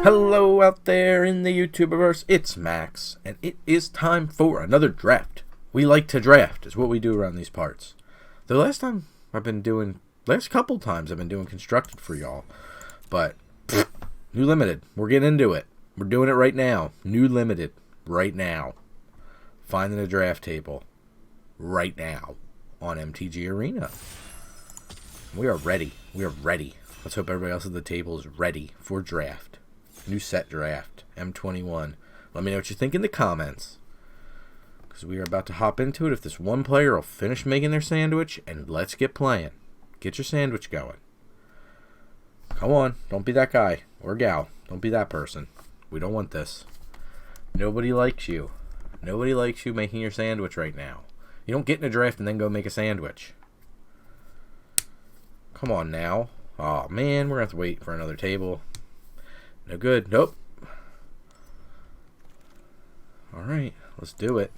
Hello out there in the YouTuberverse, it's Max, and it is time for another draft. We like to draft, is what we do around these parts. The last couple times I've been doing constructed for y'all, but new limited, we're getting into it. We're doing it right now, new limited, right now. Finding a draft table, right now, on MTG Arena. We are ready, Let's hope everybody else at the table is ready for draft. New set draft, M21. Let me know what you think in the comments, because we are about to hop into it. If this one player will finish making their sandwich, and let's get playing. Get your sandwich going. Come on, don't be that guy or gal. Don't be that person. We don't want this. Nobody likes you. Nobody likes you making your sandwich right now. You don't get in a draft and then go make a sandwich. Come on now. Oh man, we're going to have to wait for another table. No good. Nope. Alright, let's do it.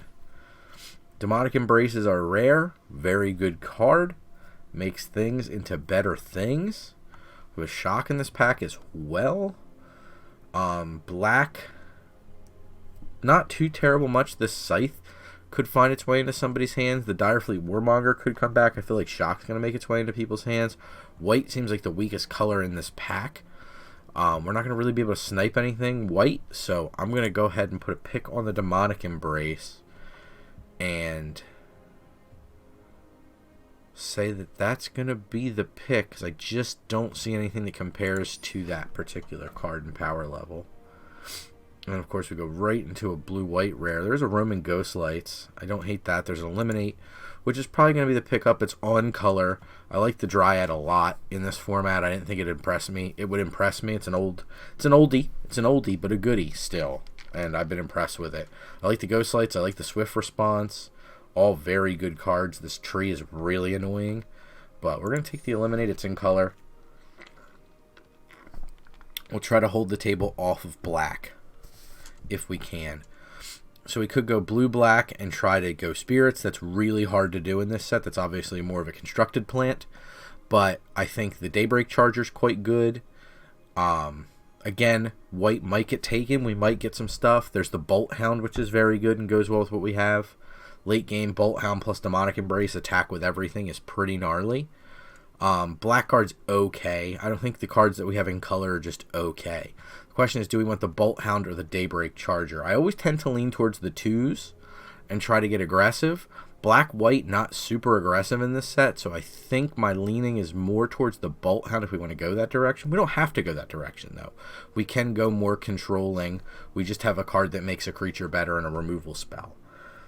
Demonic Embraces are rare. Very good card. Makes things into better things. We have a shock in this pack as well. Black. Not too terrible much. This Scythe could find its way into somebody's hands. The Direfleet Warmonger could come back. I feel like Shock's going to make its way into people's hands. White seems like the weakest color in this pack. We're not going to really be able to snipe anything white, so I'm going to go ahead and put a pick on the Demonic Embrace and say that that's going to be the pick, because I just don't see anything that compares to that particular card and power level. And of course we go right into a blue-white rare. There's a Roman Ghostlights. I don't hate that. There's an Eliminate, which is probably going to be the pickup. It's on color. I like the Dryad a lot in this format. I didn't think it'd impress me. It would impress me. It's an oldie, but a goodie still. And I've been impressed with it. I like the Ghostlights. I like the Swift Response. All very good cards. This tree is really annoying. But we're going to take the Eliminate. It's in color. We'll try to hold the table off of black if we can. So we could go blue-black and try to go Spirits. That's really hard to do in this set. That's obviously more of a constructed plant. But I think the Daybreak Charger's quite good. Again, white might get taken. We might get some stuff. There's the Bolt Hound, which is very good and goes well with what we have. Late game, Bolt Hound plus Demonic Embrace, attack with everything is pretty gnarly. Black card's okay. I don't think the cards that we have in color are just okay. The question is, do we want the Bolt Hound or the Daybreak Charger? I always tend to lean towards the twos and try to get aggressive. Black-white, not super aggressive in this set, so I think my leaning is more towards the Bolt Hound if we want to go that direction. We don't have to go that direction, though. We can go more controlling. We just have a card that makes a creature better and a removal spell.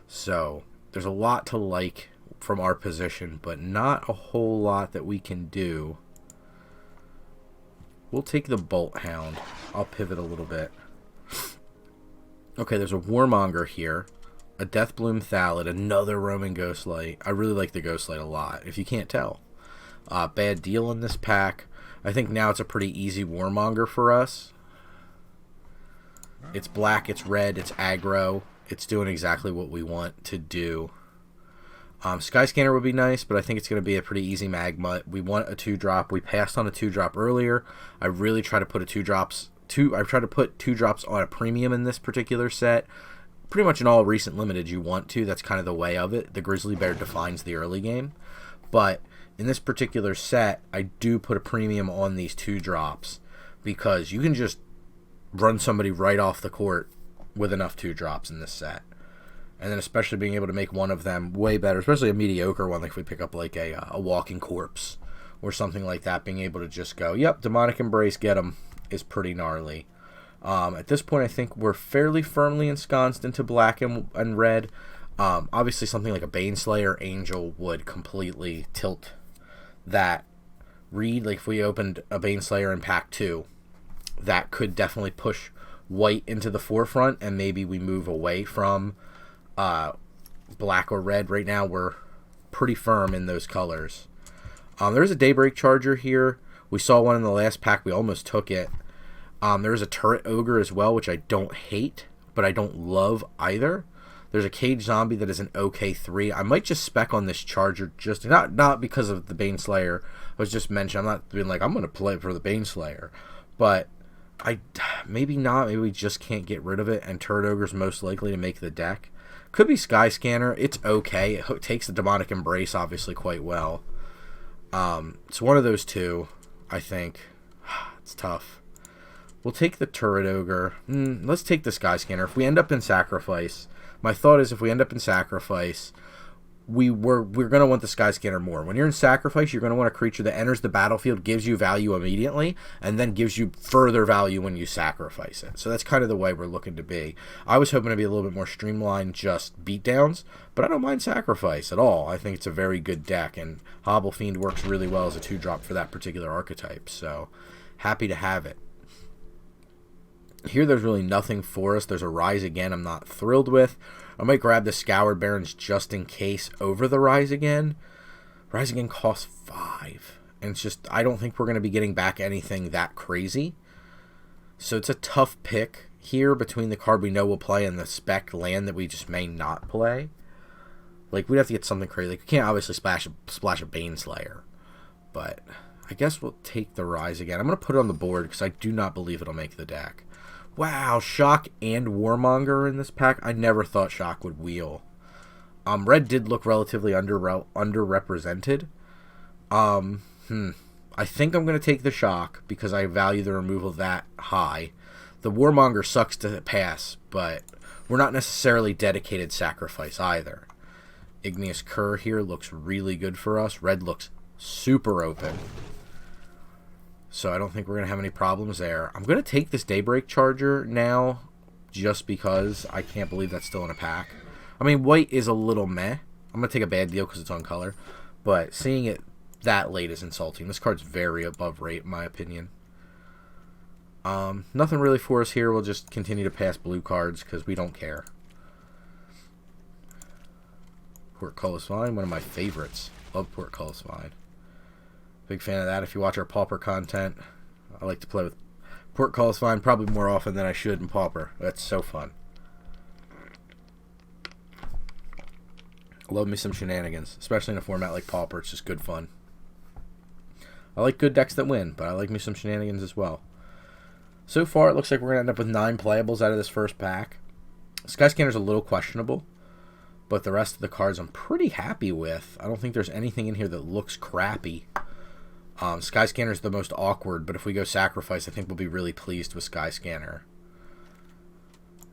So there's a lot to like from our position, but not a whole lot that we can do. We'll take the Bolt Hound. I'll pivot a little bit. Okay, there's a Warmonger here. A Deathbloom Thallid. Another Roman Ghostlight. I really like the Ghostlight a lot, if you can't tell. Bad deal in this pack. I think now it's a pretty easy Warmonger for us. It's black, it's red, it's aggro. It's doing exactly what we want to do. Skyscanner would be nice, but I think it's going to be a pretty easy Magma. We want a 2-drop. We passed on a 2-drop earlier. I really try to put I've tried to put 2-drops on a premium in this particular set. Pretty much in all recent limited you want to. That's kind of the way of it. The Grizzly Bear defines the early game. But in this particular set, I do put a premium on these 2-drops because you can just run somebody right off the court with enough 2-drops in this set. And then especially being able to make one of them way better, especially a mediocre one, like if we pick up like a Walking Corpse or something like that, being able to just go, yep, Demonic Embrace, get them, is pretty gnarly. At this point, I think we're fairly firmly ensconced into black and red. Obviously, something like a Baneslayer Angel would completely tilt that read. Like if we opened a Baneslayer in pack 2, that could definitely push white into the forefront, and maybe we move away from black or red. Right now we're pretty firm in those colors. There's a Daybreak Charger here. We saw one in the last pack. We almost took it. There's a Turret Ogre as well, which I don't hate, but I don't love either. There's a Cage Zombie that is an OK 3. I might just spec on this Charger, just not because of the Baneslayer. I was just mentioning, I'm not being like, I'm going to play for the Baneslayer, but maybe not. Maybe we just can't get rid of it, and Turret Ogre's most likely to make the deck. Could be Sky Scanner. It's okay. It takes the Demonic Embrace obviously quite well. It's one of those two, I think. It's tough. We'll take the Turret Ogre. Let's take the Sky Scanner. If we end up in Sacrifice, my thought is if we end up in Sacrifice, we're going to want the Sky Scanner more. When you're in Sacrifice, you're going to want a creature that enters the battlefield, gives you value immediately, and then gives you further value when you sacrifice it. So that's kind of the way we're looking to be. I was hoping to be a little bit more streamlined, just beatdowns, but I don't mind Sacrifice at all. I think it's a very good deck, and Hobble Fiend works really well as a 2-drop for that particular archetype. So happy to have it. Here there's really nothing for us. There's a Rise Again I'm not thrilled with. I might grab the Scoured Barrens just in case over the Rise Again. Rise Again costs 5. And it's just, I don't think we're going to be getting back anything that crazy. So it's a tough pick here between the card we know we'll play and the spec land that we just may not play. Like, we'd have to get something crazy. Like, we can't obviously splash a Baneslayer. But I guess we'll take the Rise Again. I'm going to put it on the board because I do not believe it'll make the deck. Wow, Shock and Warmonger in this pack. I never thought Shock would wheel. Red did look relatively underrepresented. I think I'm going to take the Shock because I value the removal that high. The Warmonger sucks to pass, but we're not necessarily dedicated Sacrifice either. Igneous Cur here looks really good for us. Red looks super open. So I don't think we're going to have any problems there. I'm going to take this Daybreak Charger now just because I can't believe that's still in a pack. I mean, white is a little meh. I'm going to take a bad deal because it's on color. But seeing it that late is insulting. This card's very above rate in my opinion. Nothing really for us here. We'll just continue to pass blue cards because we don't care. Portcullis Vine, one of my favorites. Love Portcullis Vine. Big fan of that. If you watch our Pauper content, I like to play with Portcullis Vine probably more often than I should in Pauper. That's so fun. Love me some shenanigans, especially in a format like Pauper. It's just good fun. I like good decks that win, but I like me some shenanigans as well. So far, it looks like we're going to end up with 9 playables out of this first pack. Skyscanner's a little questionable, but the rest of the cards I'm pretty happy with. I don't think there's anything in here that looks crappy. Skyscanner is the most awkward, but if we go Sacrifice, I think we'll be really pleased with Skyscanner.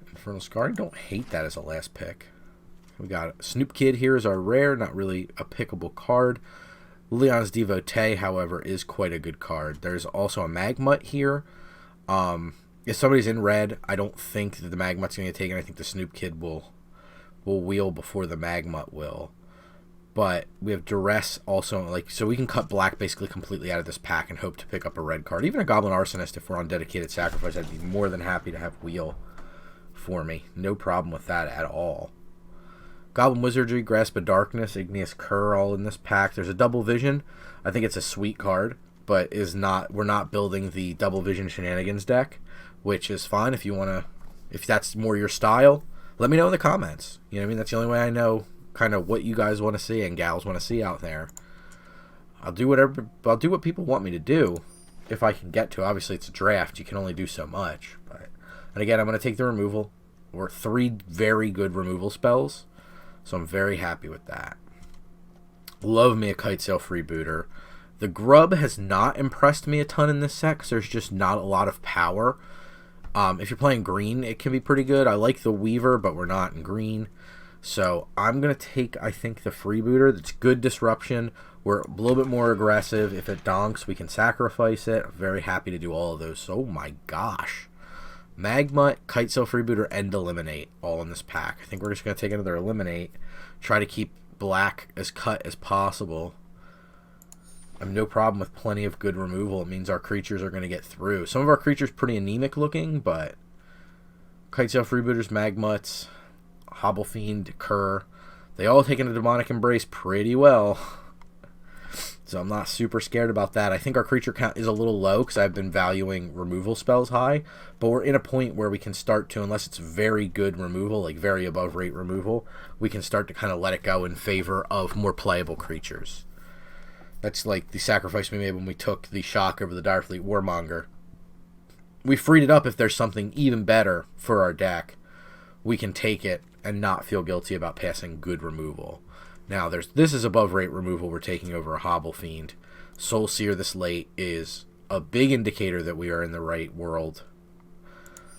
Infernal Scarring, don't hate that as a last pick. We got Snoop Kid here is our rare, not really a pickable card. Leon's Devotee, however, is quite a good card. There's also a Magmut here. If somebody's in red, I don't think that the Magmut's going to get taken. I think the Snoop Kid will wheel before the Magmut will. But we have Duress also, like, so we can cut black basically completely out of this pack and hope to pick up a red card. Even a Goblin Arsonist, if we're on dedicated Sacrifice, I'd be more than happy to have wheel for me. No problem with that at all. Goblin Wizardry, Grasp of Darkness, Igneous Cur, all in this pack. There's a Double Vision. I think it's a sweet card, but we're not building the Double Vision Shenanigans deck, which is fine if you want to, if that's more your style. Let me know in the comments. You know what I mean? That's the only way I know kind of what you guys want to see and gals want to see out there. I'll do what people want me to do if I can get to. Obviously, it's a draft. You can only do so much. And again, I'm going to take the removal. We're 3 very good removal spells, so I'm very happy with that. Love me a Kitesail Freebooter. The Grub has not impressed me a ton in this set because there's just not a lot of power. If you're playing green, it can be pretty good. I like the Weaver, but we're not in green. So I'm going to take, I think, the Freebooter. That's good disruption. We're a little bit more aggressive. If it donks, we can sacrifice it. I'm very happy to do all of those. So, oh my gosh. Magmut, Kitesail Freebooter, and Eliminate all in this pack. I think we're just going to take another Eliminate. Try to keep black as cut as possible. I have no problem with plenty of good removal. It means our creatures are going to get through. Some of our creatures pretty anemic looking, but Kitesail Freebooters, Magmuts, Hobble Fiend, Cur, they all taken a Demonic Embrace pretty well. So I'm not super scared about that. I think our creature count is a little low because I've been valuing removal spells high, but we're in a point where we can start to, unless it's very good removal, like very above rate removal, we can start to kind of let it go in favor of more playable creatures. That's like the sacrifice we made when we took the Shock over the Direfleet Warmonger. we freed it up if there's something even better for our deck. We can take it and not feel guilty about passing good removal. Now, this is above rate removal. We're taking over a Hobble Fiend. Soul Seer this late is a big indicator that we are in the right world.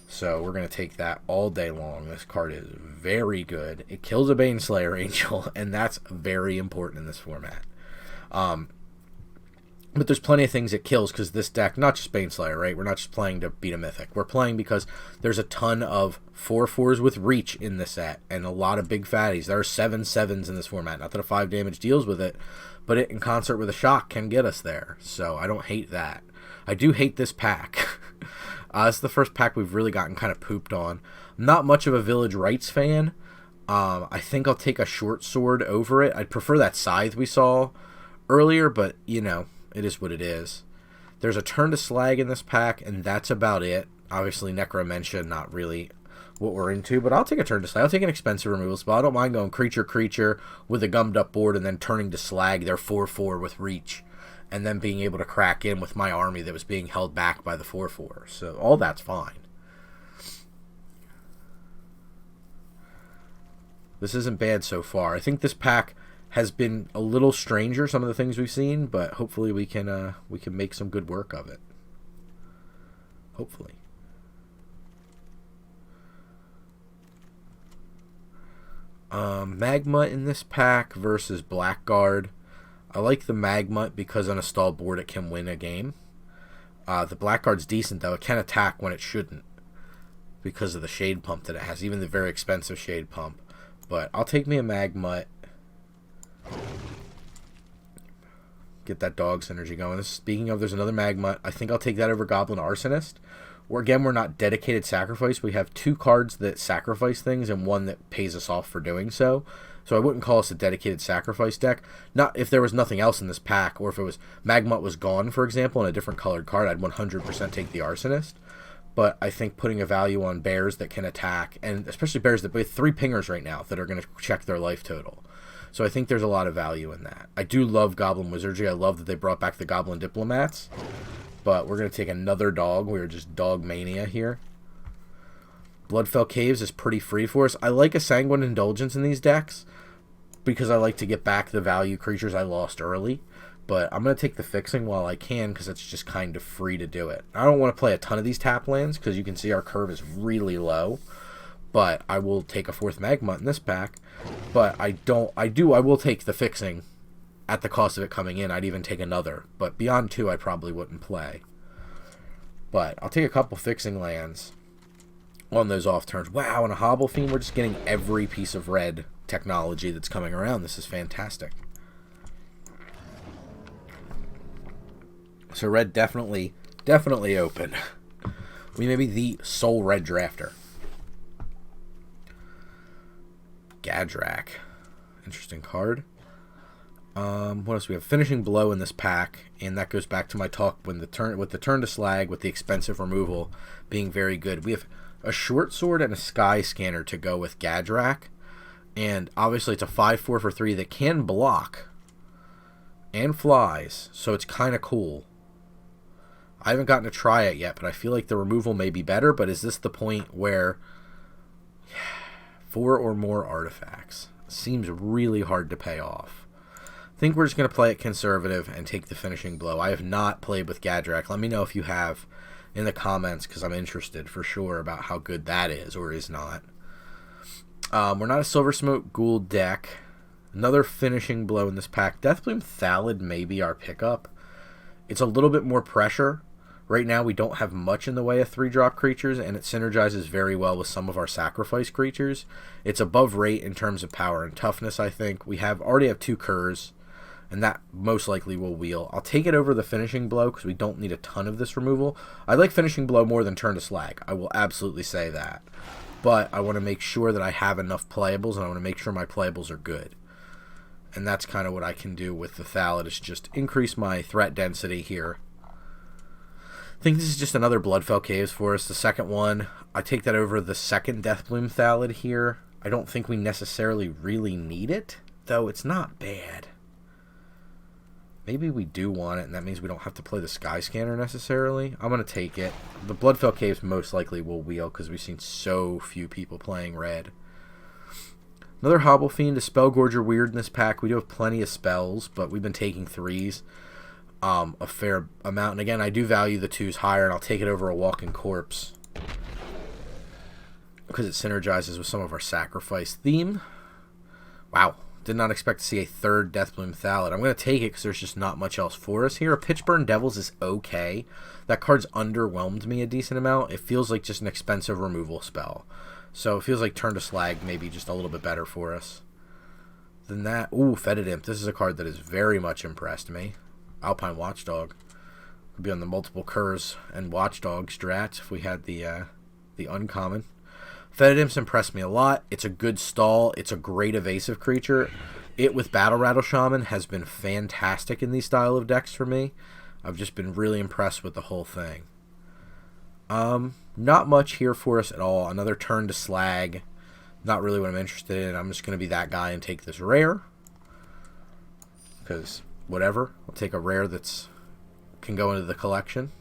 So we're going to take that all day long. This card is very good. It kills a Baneslayer Angel, and that's very important in this format. But there's plenty of things it kills because this deck, not just Baneslayer, right? We're not just playing to beat a Mythic. We're playing because there's a ton of 4/4s with reach in this set and a lot of big fatties. There are 7/7s in this format. Not that a 5 damage deals with it, but it in concert with a shock can get us there. So I don't hate that. I do hate this pack. It's the first pack we've really gotten kind of pooped on. I'm not much of a Village Rites fan. I think I'll take a Short Sword over it. I'd prefer that Scythe we saw earlier, but, you know, it is what it is. There's a Turn to Slag in this pack, and that's about it. Obviously, Necromentia, not really what we're into, but I'll take a Turn to Slag. I'll take an expensive removal spell. I don't mind going creature with a gummed up board and then turning to Slag their 4/4 with reach, and then being able to crack in with my army that was being held back by the 4/4. So all that's fine. This isn't bad so far. I think this pack has been a little stranger, some of the things we've seen, but hopefully we can make some good work of it. Hopefully. Magma in this pack versus Blackguard. I like the Magma because on a stalled board it can win a game. The Blackguard's decent though. It can attack when it shouldn't because of the Shade Pump that it has, even the very expensive Shade Pump. But I'll take me a Magma. Get that dog synergy going. Speaking of, there's another Magma. I think I'll take that over Goblin Arsonist. Or again, we're not dedicated sacrifice. We have 2 cards that sacrifice things and 1 that pays us off for doing so. So I wouldn't call us a dedicated sacrifice deck. Not if there was nothing else in this pack, or if it was Magma was gone, for example, and a different colored card, I'd 100% take the Arsonist. But I think putting a value on bears that can attack, and especially bears that play 3 pingers right now that are going to check their life total. So I think there's a lot of value in that. I do love Goblin Wizardry. I love that they brought back the Goblin Diplomats. But we're going to take another dog. We're just dog mania here. Bloodfell Caves is pretty free for us. I like a Sanguine Indulgence in these decks because I like to get back the value creatures I lost early. But I'm going to take the Fixing while I can because it's just kind of free to do it. I don't want to play a ton of these tap lands because you can see our curve is really low. But I will take a 4th Magma in this pack. But I will take the Fixing at the cost of it coming in. I'd even take another. But beyond 2, I probably wouldn't play. But I'll take a couple Fixing lands on those off turns. Wow, and a Hobble Fiend, we're just getting every piece of red technology that's coming around. This is fantastic. So red definitely open. We may be the sole red drafter. Gadrak. Interesting card. What else we have? Finishing Blow in this pack, and that goes back to my talk with the turn to Slag with the expensive removal being very good. We have a Short Sword and a Sky Scanner to go with Gadrak, and obviously it's a 5/4 for 3 that can block and flies, so it's kind of cool. I haven't gotten to try it yet, but I feel like the removal may be better. But is this the point where 4 or more artifacts seems really hard to pay off? I think we're just going to play it conservative and take the Finishing Blow. I have not played with Gadrak. Let me know if you have in the comments because I'm interested for sure about how good that is or is not. We're not a Silver Smoke Ghoul deck. Another Finishing Blow in this pack. Deathbloom Thallid may be our pickup. It's a little bit more pressure. Right now we don't have much in the way of 3-drop creatures, and it synergizes very well with some of our sacrifice creatures. It's above rate in terms of power and toughness, I think. We already have 2 Curs, and that most likely will wheel. I'll take it over the Finishing Blow because we don't need a ton of this removal. I like Finishing Blow more than Turn to Slag. I will absolutely say that. But I want to make sure that I have enough playables, and I want to make sure my playables are good. And that's kind of what I can do with the Thallid, is just increase my threat density here. I think this is just another Bloodfell Caves for us. The second one, I take that over the second Deathbloom Thallid here. I don't think we necessarily really need it, though it's not bad. Maybe we do want it, and that means we don't have to play the Sky Scanner necessarily. I'm going to take it. The Bloodfell Caves most likely will wheel because we've seen so few people playing red. Another Hobble Fiend, a Spellgorger weird in this pack. We do have plenty of spells, but we've been taking 3s a fair amount. And again, I do value the 2s higher, and I'll take it over a Walking Corpse because it synergizes with some of our sacrifice theme. Wow. Did not expect to see a 3rd Deathbloom Thallid. I'm going to take it because there's just not much else for us here. A Pitchburn Devils is okay. That card's underwhelmed me a decent amount. It feels like just an expensive removal spell. So it feels like Turn to Slag maybe just a little bit better for us than that. Ooh, Fetid Imp. This is a card that has very much impressed me. Alpine Watchdog. Could be on the multiple Curs and Watchdog strats if we had the uncommon. Fetid Imps impressed me a lot. It's a good stall. It's a great evasive creature. It with Battle Rattle Shaman has been fantastic in these style of decks for me. I've just been really impressed with the whole thing. Not much here for us at all. Another Turn to Slag. Not really what I'm interested in. I'm just going to be that guy and take this rare. Because, whatever. I'll take a rare that's can go into the collection.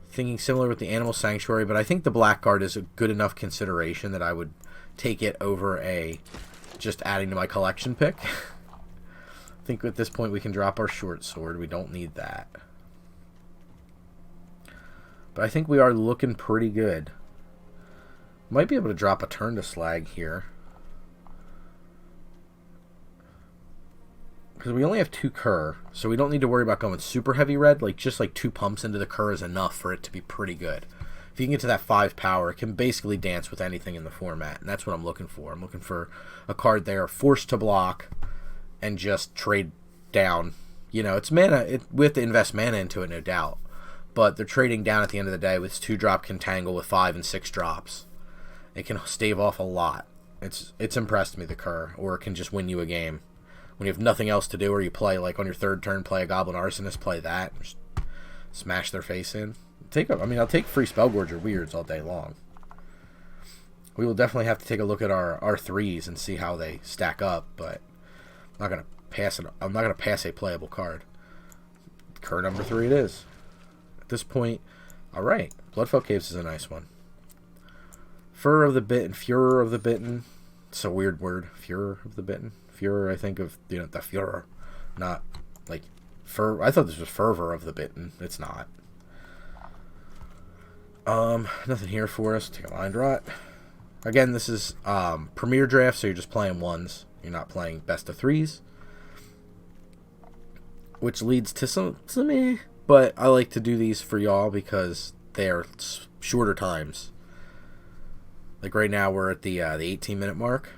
Thinking similar with the Animal Sanctuary, but I think the black card is a good enough consideration that I would take it over a just adding to my collection pick. I think at this point we can drop our Short Sword. We don't need that. But I think we are looking pretty good. Might be able to drop a Turn to Slag here. Because we only have 2 Cur, so we don't need to worry about going super heavy red. Like just like 2 pumps into the Cur is enough for it to be pretty good. If you can get to that 5 power, it can basically dance with anything in the format, and that's what I'm looking for. I'm looking for a card there, forced to block, and just trade down. You know, it's mana. We have to invest mana into it, no doubt. But they're trading down at the end of the day with 2-drop Contangle with 5 and 6 drops. It can stave off a lot. It's impressed me, the Cur, or it can just win you a game. When you have nothing else to do, or you play, like on your 3rd turn, play a Goblin Arsonist, play that, just smash their face in. I'll take free Spellgorger Weirds all day long. We will definitely have to take a look at our 3s and see how they stack up, but I'm not gonna pass it. I'm not gonna pass a playable card. Cur number 3 it is. At this point, all right, Bloodfell Caves is a nice one. Fur of the Bitten, Furor of the Bitten. It's a weird word, Furor of the Bitten. Furor, I think of, the Furor, not like fur. I thought this was Fervor of the Bitten. It's not. Nothing here for us. Take a Line Rot. Again, this is Premier Draft, so you're just playing 1s. You're not playing best of 3s, which leads to some but I like to do these for y'all because they're shorter times. Like right now, we're at the 18-minute mark.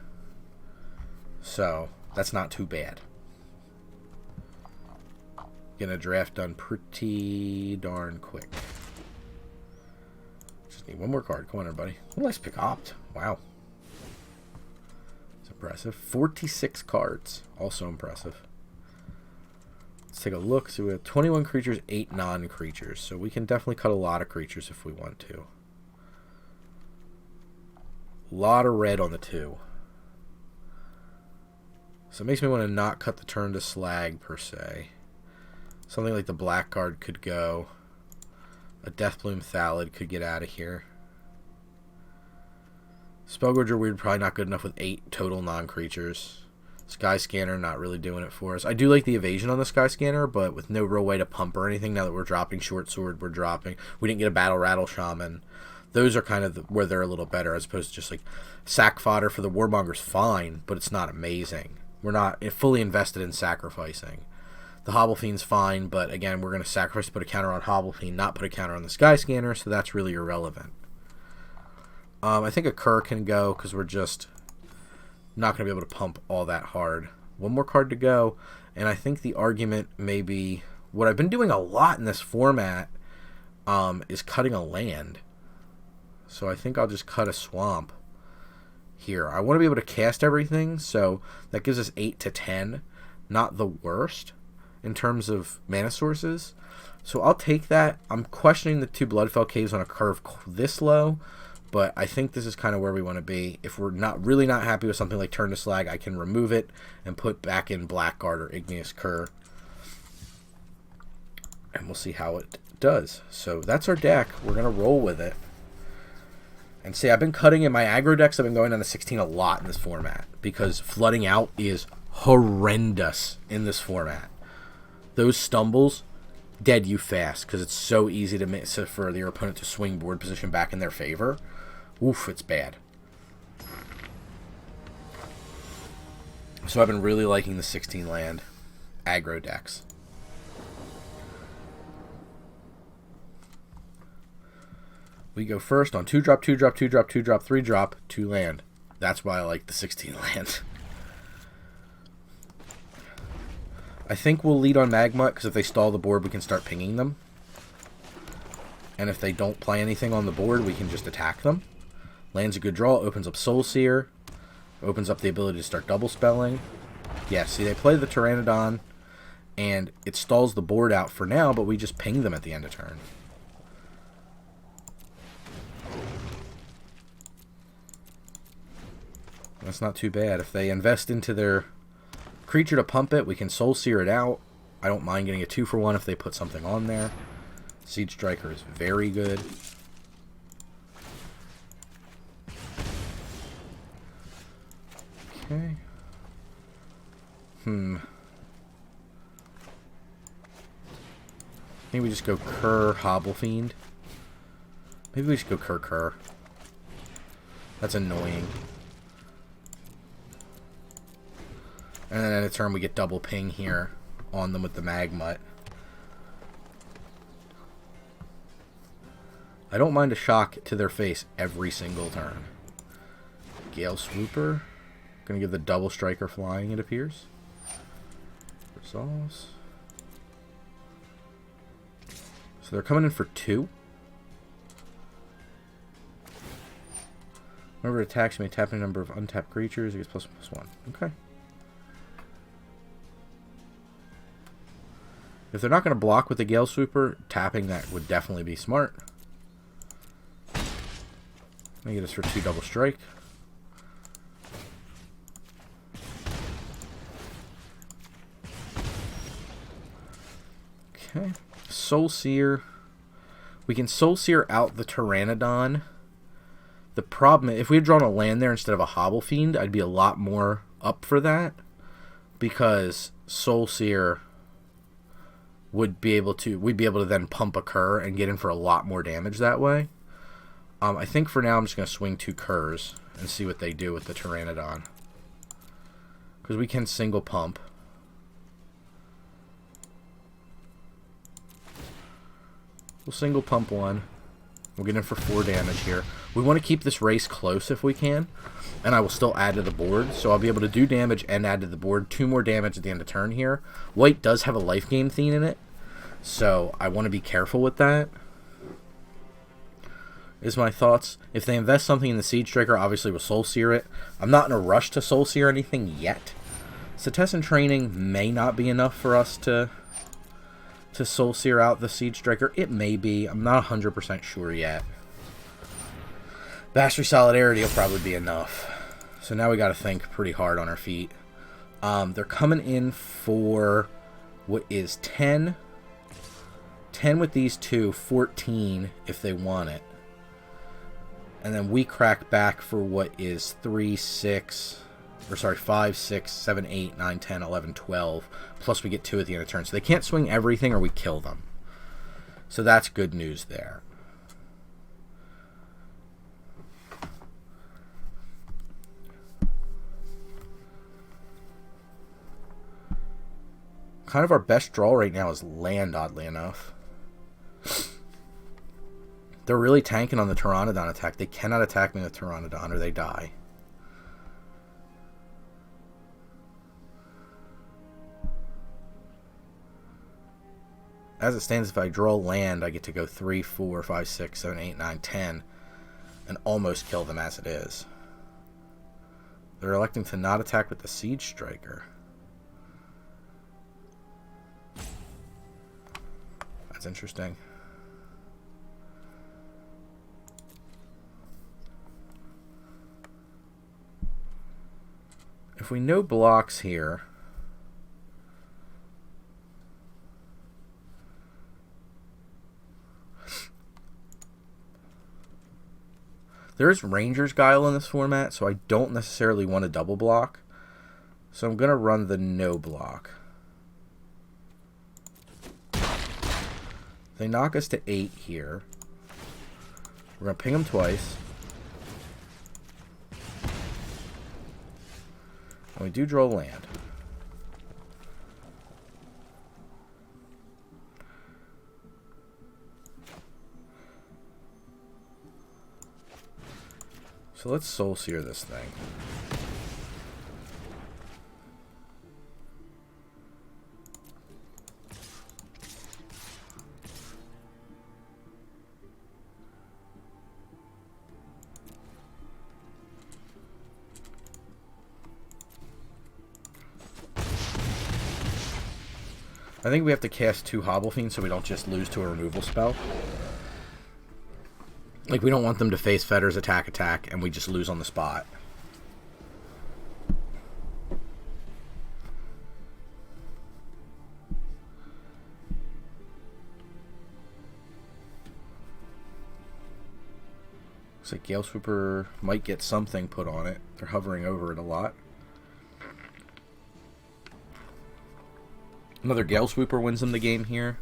So, that's not too bad. Getting a draft done pretty darn quick. Just need one more card. Come on, everybody. Oh, nice pick Opt. Wow. It's impressive. 46 cards. Also impressive. Let's take a look. So we have 21 creatures, 8 non-creatures. So we can definitely cut a lot of creatures if we want to. A lot of red on the 2. So it makes me want to not cut the Turn to Slag, per se. Something like the black card could go. A Deathbloom Thallid could get out of here. Spellgorger Weird, probably not good enough with 8 total non-creatures. Sky Scanner, not really doing it for us. I do like the evasion on the Sky Scanner, but with no real way to pump or anything. Now that we're dropping Short Sword, we didn't get a Battle Rattle Shaman. Those are kind of where they're a little better, as opposed to just like sack fodder for the Warmonger's fine, but it's not amazing. We're not fully invested in sacrificing. The Hobble Fiend's fine, but again, we're going to sacrifice to put a counter on Hobble Fiend, not put a counter on the Sky Scanner, so that's really irrelevant. I think a Cur can go, because we're just not going to be able to pump all that hard. One more card to go, and I think the argument may be, what I've been doing a lot in this format is cutting a land. So I think I'll just cut a Swamp here. I want to be able to cast everything, so that gives us 8 to 10. Not the worst in terms of mana sources. So I'll take that. I'm questioning the 2 Bloodfell Caves on a curve this low, but I think this is kind of where we want to be. If we're really not happy with something like Turn to Slag, I can remove it and put back in Blackguard or Igneous Cur. and we'll see how it does. So that's our deck. We're going to roll with it. And see, I've been cutting in my aggro decks. I've been going down to 16 a lot in this format because flooding out is horrendous in this format. Those stumbles dead you fast because it's so easy to miss for your opponent to swing board position back in their favor. Oof, it's bad. So I've been really liking the 16 land aggro decks. We go first on 2-drop, 2-drop, 2-drop, 2-drop, 3-drop, 2 land. That's why I like the 16 land. I think we'll lead on Magma because if they stall the board, we can start pinging them. And if they don't play anything on the board, we can just attack them. Land's a good draw. Opens up Soulseer. Opens up the ability to start double spelling. Yeah, see, they play the Pteranodon, and it stalls the board out for now, but we just ping them at the end of turn. That's not too bad. If they invest into their creature to pump it, we can Soulseer it out. I don't mind getting a 2-for-1 if they put something on there. Siege Striker is very good. Okay. I think we just go Kerr, Hobblefiend. Maybe we just go Kerr. That's annoying. And then at a turn we get double ping here on them with the Magmut. I don't mind a shock to their face every single turn. Gale Swooper. Gonna give the double striker flying, it appears. Resolves. So they're coming in for 2. Whenever it attacks, you may tap a number of untapped creatures. It gets +1/+1. Okay. If they're not going to block with the Gale Swooper, tapping that would definitely be smart. Let me get us for 2 double strike. Okay. Soulseer. We can Soulseer out the Pteranodon. The problem, if we had drawn a land there instead of a Hobblefiend, I'd be a lot more up for that. Because Soulseer we'd be able to then pump a Kerr and get in for a lot more damage that way. I think for now I'm just going to swing 2 Kerrs and see what they do with the Pteranodon. Because we can single pump. We'll single pump 1. We'll get in for 4 damage here. We want to keep this race close if we can. And I will still add to the board. So I'll be able to do damage and add to the board. 2 more damage at the end of turn here. White does have a life gain theme in it. So I want to be careful with that. Is my thoughts. If they invest something in the Siege Striker, obviously we'll Soulseer it. I'm not in a rush to Soulseer anything yet. Setessan Training may not be enough for us to Soulseer out the Siege Striker. It may be. I'm not 100% sure yet. Bastry Solidarity will probably be enough. So now we got to think pretty hard on our feet. They're coming in for what is 10. 10 with these 2, 14 if they want it. And then we crack back for what is 3, 6, or sorry, 5, 6, 7, 8, 9, 10, 11, 12. Plus we get 2 at the end of turn. So they can't swing everything or we kill them. So that's good news there. Kind of our best draw right now is land, oddly enough. They're really tanking on the Pteranodon attack. They cannot attack me with Pteranodon or they die. As it stands, if I draw land, I get to go 3, 4, 5, 6, 7, 8, 9, 10 and almost kill them as it is. They're electing to not attack with the Siege Striker. That's interesting. If we know blocks here, There is Ranger's Guile in this format, so I don't necessarily want to double block. So I'm going to run the no block. They knock us to 8 here. We're going to ping them twice. And we do draw land. So let's Soul Sear this thing. I think we have to cast 2 Hobble Fiends so we don't just lose to a removal spell. Like, we don't want them to face Fetters, attack, and we just lose on the spot. Looks like Gale Sweeper might get something put on it. They're hovering over it a lot. Another Gale Swooper wins them the game here.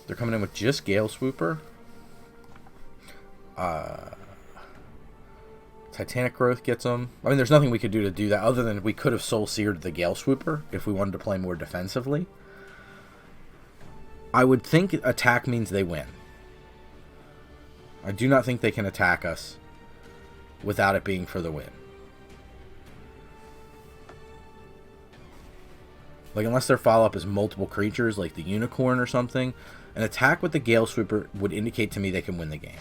They're coming in with just Gale Swooper. Titanic Growth gets them. I mean, there's nothing we could do to do that other than we could have Soul Seared the Gale Swooper if we wanted to play more defensively. I would think attack means they win. I do not think they can attack us without it being for the win. Like, unless their follow-up is multiple creatures, like the Unicorn or something, an attack with the Gale Sweeper would indicate to me they can win the game.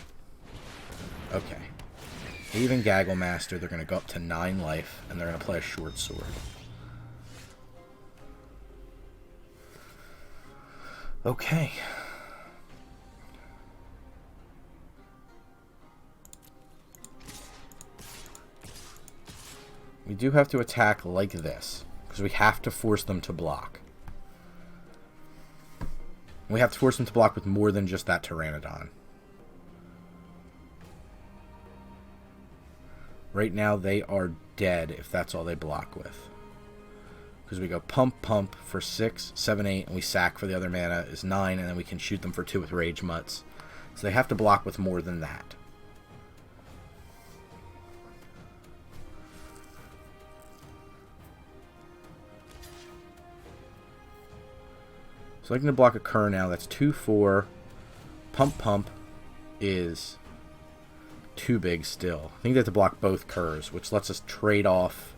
Okay. Even Gaggle Master, they're going to go up to 9 life, and they're going to play a Short Sword. Okay. We do have to attack like this, because we have to force them to block. We have to force them to block with more than just that Pteranodon. Right now, they are dead if that's all they block with. Because we go pump for 6, 7, 8, and we sack for the other mana is 9, and then we can shoot them for 2 with Rage Mutts. So they have to block with more than that. So I can block a Cur now. That's 2/4. Pump is too big still. I think they have to block both Curs, which lets us trade off.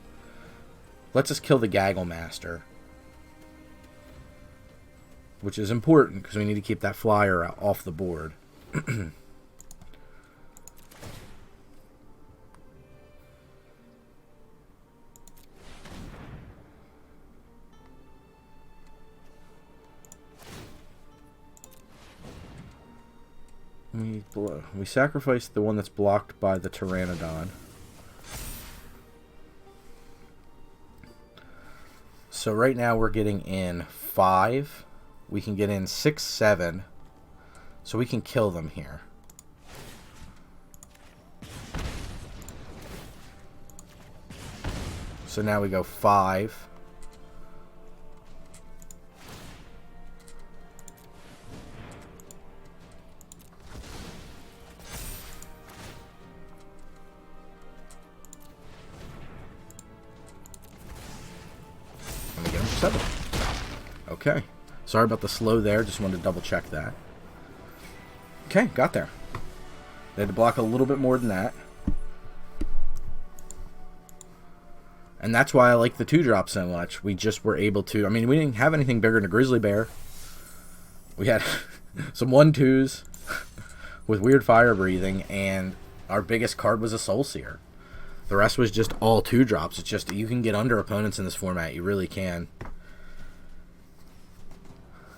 Lets us kill the Gaggle Master, which is important because we need to keep that flyer off the board. We sacrifice the one that's blocked by the Pteranodon. So right now we're getting in 5. We can get in 6, 7. So we can kill them here. So now we go 5. Okay. Sorry about the slow there. Just wanted to double check that. Okay, got there. They had to block a little bit more than that. And that's why I like the 2-drop so much. We just were able to... I mean, we didn't have anything bigger than a Grizzly Bear. We had some 1/2s with weird fire breathing, and our biggest card was a Soul Seer. The rest was just all 2-drops. It's just, you can get under opponents in this format. You really can.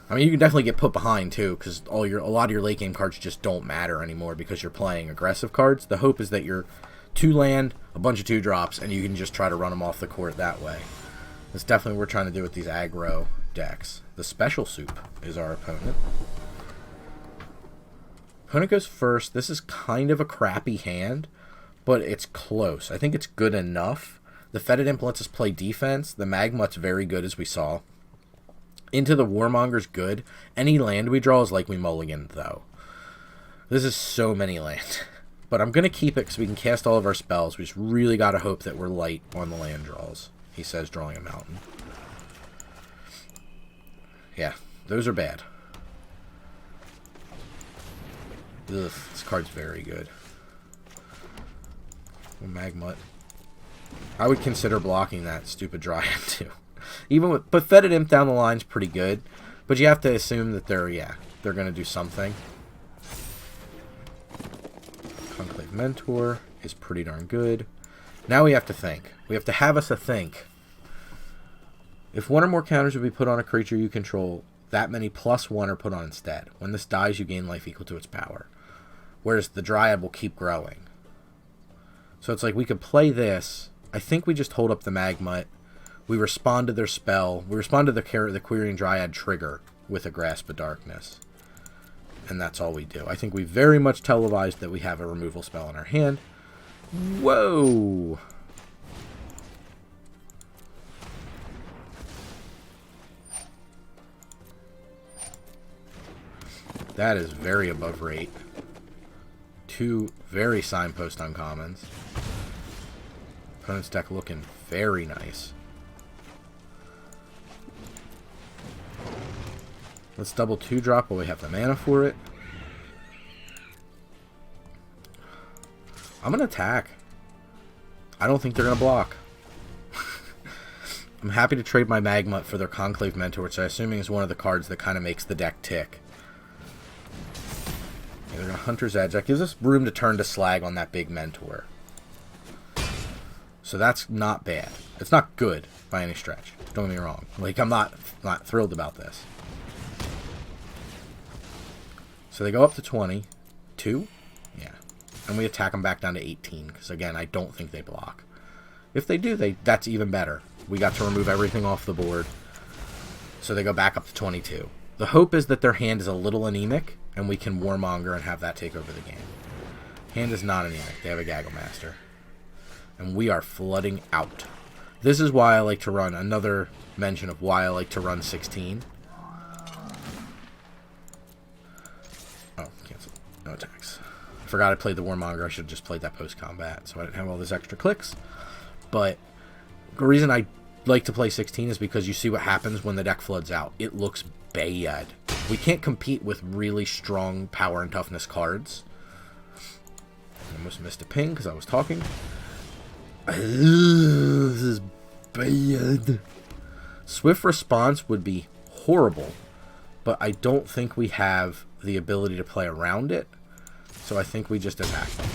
I mean, you can definitely get put behind, too, because a lot of your late game cards just don't matter anymore because you're playing aggressive cards. The hope is that you're 2-land, a bunch of 2-drops, and you can just try to run them off the court that way. That's definitely what we're trying to do with these aggro decks. The Special Soup is our opponent. Opponent goes first. This is kind of a crappy hand, but it's close. I think it's good enough. The Fetid Imp lets us play defense. The Magmut's very good, as we saw. Into the Warmonger's good. Any land we draw is like we mulligan, though. This is so many land. But I'm going to keep it because we can cast all of our spells. We just really got to hope that we're light on the land draws. He says, drawing a mountain. Yeah, those are bad. Ugh, this card's very good. Magmut. I would consider blocking that stupid Dryad too. Even with, but Fetid Imp down the line's pretty good. But you have to assume that they're going to do something. Conclave Mentor is pretty darn good. Now we have to think. We have to have us a think. If one or more counters would be put on a creature you control, that many +1 are put on instead. When this dies, you gain life equal to its power. Whereas the Dryad will keep growing. So it's like we could play this. I think we just hold up the Magmut. We respond to their spell. We respond to the Quirion Dryad trigger with a Grasp of Darkness. And that's all we do. I think we very much televised that we have a removal spell in our hand. Whoa! That is very above rate. 2 very signpost uncommons. Opponent's deck looking very nice. Let's double 2-drop while we have the mana for it. I'm going to attack. I don't think they're going to block. I'm happy to trade my Magmut for their Conclave Mentor, which I'm assuming is one of the cards that kind of makes the deck tick. Okay, they're going to Hunter's Edge. That gives us room to turn to Slag on that big Mentor. So that's not bad. It's not good by any stretch. Don't get me wrong. Like, I'm not thrilled about this. So they go up to 22. Yeah. And we attack them back down to 18. Because, again, I don't think they block. If they do, that's even better. We got to remove everything off the board. So they go back up to 22. The hope is that their hand is a little anemic. And we can Warmonger and have that take over the game. Hand is not anemic. They have a Gaggle Master. And we are flooding out. This is why I like to run. Another mention of why I like to run 16. Oh, cancel. No attacks. I forgot I played the Warmonger. I should have just played that post-combat, so I didn't have all those extra clicks. But the reason I like to play 16 is because you see what happens when the deck floods out. It looks bad. We can't compete with really strong power and toughness cards. I almost missed a ping because I was talking. This is bad. Swift Response would be horrible, but I don't think we have the ability to play around it, so I think we just attack them.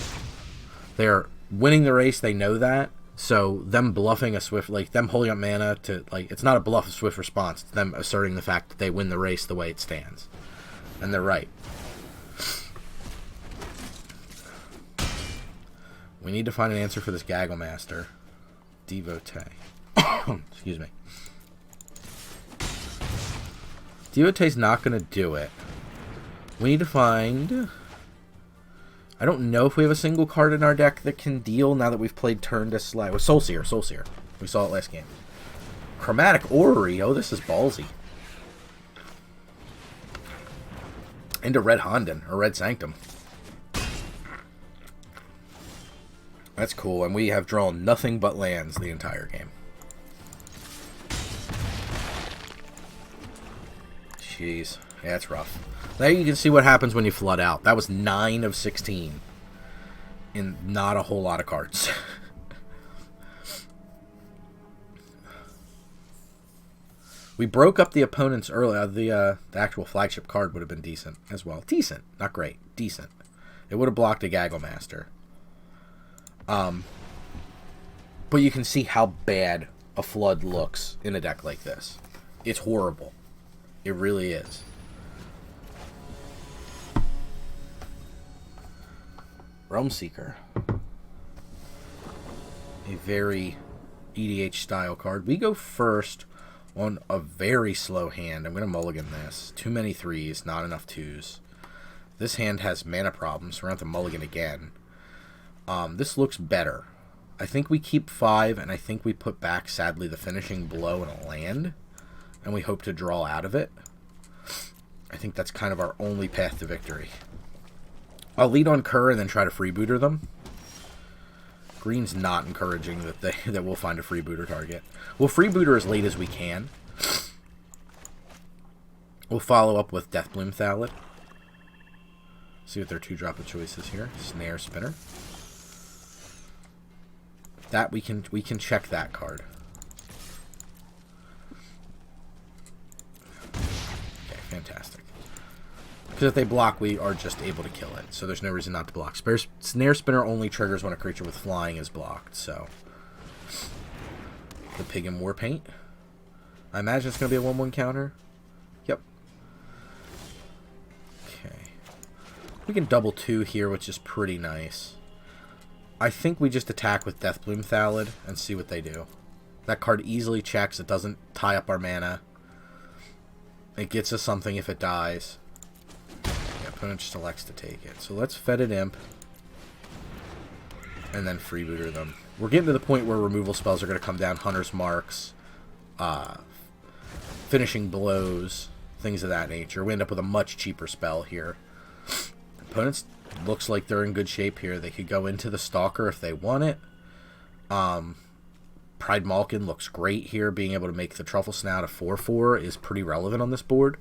They're winning the race, they know that, so them bluffing a Swift, like them holding up mana to, like, it's not a bluff of Swift Response, it's them asserting the fact that they win the race the way it stands. And they're right. We need to find an answer for this Gaggle Master. Devotee. Excuse me. Devotee's not going to do it. We need to find... I don't know if we have a single card in our deck that can deal now that we've played turn to Slag. With Soulseer. Soulseer. We saw it last game. Chromatic Orrery. Oh, this is ballsy. Into Red Honden. Or Red Sanctum. That's cool, and we have drawn nothing but lands the entire game. Jeez. Yeah, it's rough. Now you can see what happens when you flood out. That was 9 of 16. In not a whole lot of cards. We broke up the opponent's early. The actual flagship card would have been decent as well. Decent. Not great. Decent. It would have blocked a Gaggle Master. But you can see how bad a flood looks in a deck like this. It's horrible. It really is. Realm Seeker. A very EDH style card. We go first on a very slow hand. I'm going to mulligan this. Too many 3s, not enough 2s. This hand has mana problems, so we're going to have to mulligan again. This looks better. I think we keep 5, and I think we put back, sadly, the finishing blow and a land, and we hope to draw out of it. I think that's kind of our only path to victory. I'll lead on Kerr and then try to freebooter them. Green's not encouraging that we'll find a freebooter target. We'll freebooter as late as we can. We'll follow up with Deathbloom Thallid. See what their 2-drop of choice is here. Snare Spinner. That we can check that card. Okay, fantastic. Because if they block, we are just able to kill it. So there's no reason not to block. Snare Spinner only triggers when a creature with flying is blocked. So the Pig and Warpaint. I imagine it's going to be a 1/1 counter. Yep. Okay. We can double 2 here, which is pretty nice. I think we just attack with Deathbloom Thallid and see what they do. That card easily checks. It doesn't tie up our mana. It gets us something if it dies. The opponent just elects to take it. So let's Fetid Imp. And then freebooter them. We're getting to the point where removal spells are going to come down. Hunter's Marks. Finishing Blows. Things of that nature. We end up with a much cheaper spell here. Opponents looks like they're in good shape here. They could go into the Stalker if they want it. Pride Malkin looks great here. Being able to make the Truffle Snout a 4/4 is pretty relevant on this board.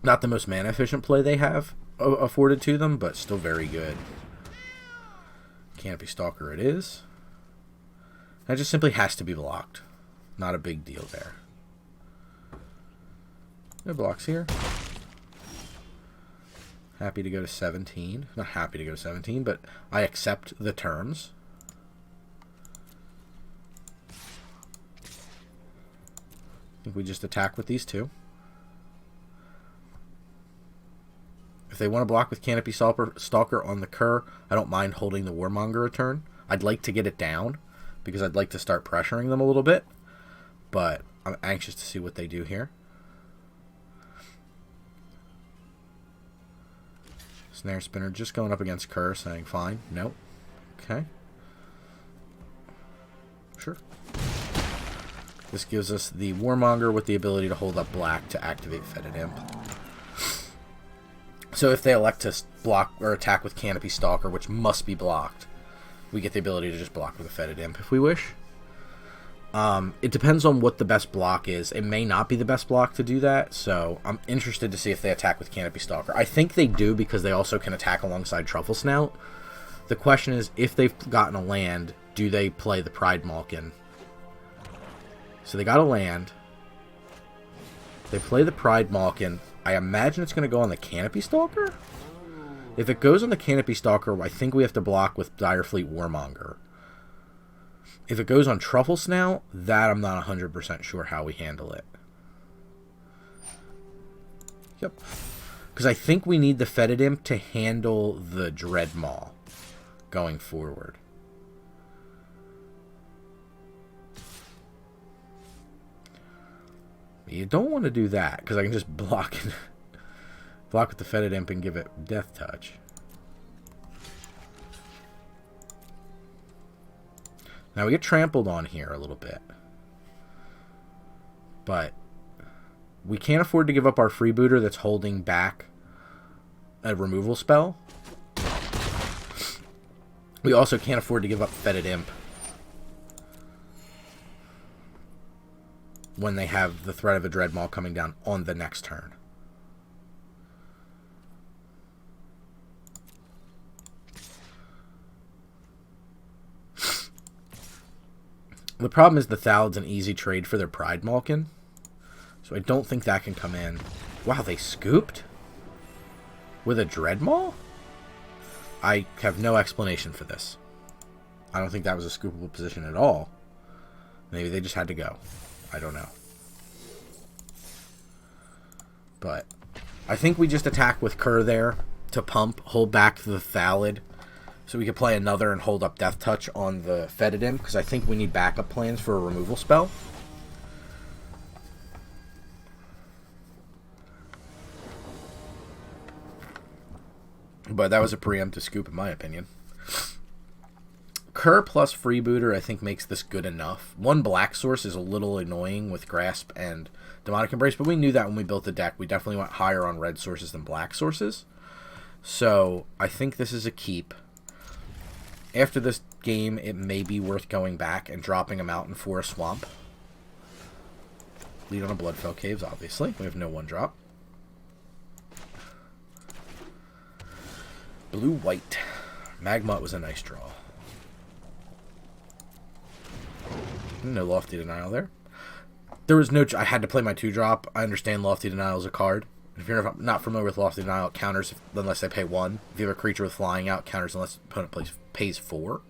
Not the most mana efficient play they have afforded to them, but still very good. Canopy Stalker it is. That just simply has to be blocked. Not a big deal there. No blocks here. Happy to go to 17. Not happy to go to 17, but I accept the terms. I think we just attack with these 2. If they want to block with Canopy Stalker on the Kerr, I don't mind holding the Warmonger a turn. I'd like to get it down, because I'd like to start pressuring them a little bit. But I'm anxious to see what they do here. Snare Spinner just going up against Kerr, saying fine. Nope. Okay. Sure. This gives us the Warmonger with the ability to hold up black to activate Fetid Imp. So if they elect to block or attack with Canopy Stalker, which must be blocked, we get the ability to just block with a Fetid Imp if we wish. It depends on what the best block is. It may not be the best block to do that, so I'm interested to see if they attack with Canopy Stalker. I think they do, because they also can attack alongside Truffle Snout. The question is, if they've gotten a land, do they play the Pride Malkin? So they got a land. They play the Pride Malkin. I imagine it's going to go on the Canopy Stalker? If it goes on the Canopy Stalker, I think we have to block with Direfleet Warmonger. If it goes on Truffle Snout, that I'm not 100% sure how we handle it. Yep. Because I think we need the Fetid Imp to handle the Dreadmaw going forward. You don't want to do that, because I can just block it. Block with the Fetid Imp and give it Death Touch. Now we get trampled on here a little bit. But we can't afford to give up our freebooter that's holding back a removal spell. We also can't afford to give up Fetid Imp when they have the threat of a Dreadmaw coming down on the next turn. The problem is the Thallid's an easy trade for their Pride Malkin, so I don't think that can come in. Wow, they scooped? With a Dreadmaw? I have no explanation for this. I don't think that was a scoopable position at all. Maybe they just had to go. I don't know. But I think we just attack with Kerr there to pump, hold back the Thallid, so we can play another and hold up Death Touch on the Fetid Imp, because I think we need backup plans for a removal spell. But that was a preemptive scoop in my opinion. Cur plus Freebooter, I think, makes this good enough. One Black Source is a little annoying with Grasp and Demonic Embrace, but we knew that when we built the deck. We definitely went higher on red sources than black sources. So I think this is a keep. After this game, it may be worth going back and dropping a Mountain for a Swamp. Lead on a Bloodfell Caves, obviously. We have no 1-drop. Blue-white. Magmut was a nice draw. No Lofty Denial there. There was no... I had to play my 2-drop. I understand Lofty Denial is a card. If you're not familiar with Lofty Denial, it counters unless they pay 1. If you have a creature with flying out, counters unless the opponent pays 4.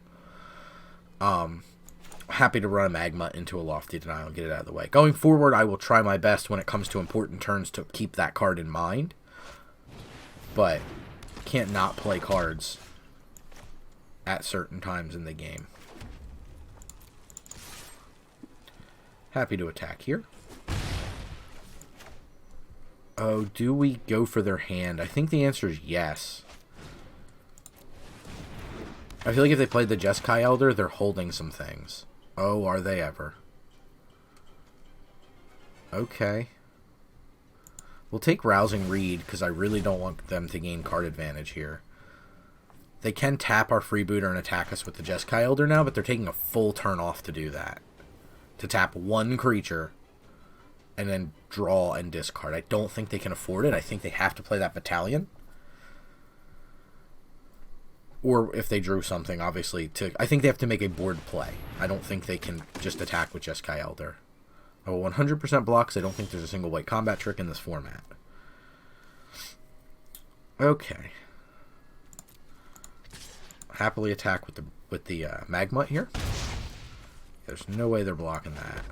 Happy to run a Magma into a Lofty Denial and get it out of the way. Going forward, I will try my best when it comes to important turns to keep that card in mind. But can't not play cards at certain times in the game. Happy to attack here. Oh, do we go for their hand? I think the answer is yes. I feel like if they played the Jeskai Elder, they're holding some things. Oh, are they ever? Okay. We'll take Rousing Reed, because I really don't want them to gain card advantage here. They can tap our Freebooter and attack us with the Jeskai Elder now, but they're taking a full turn off to do that. To tap one creature and then draw and discard. I don't think they can afford it. I think they have to play that Battalion. Or if they drew something, obviously, I think they have to make a board play. I don't think they can just attack with Jeskai Elder. I will 100% block because I don't think there's a single white combat trick in this format. Okay. Happily attack with the Magmut here. There's no way they're blocking that.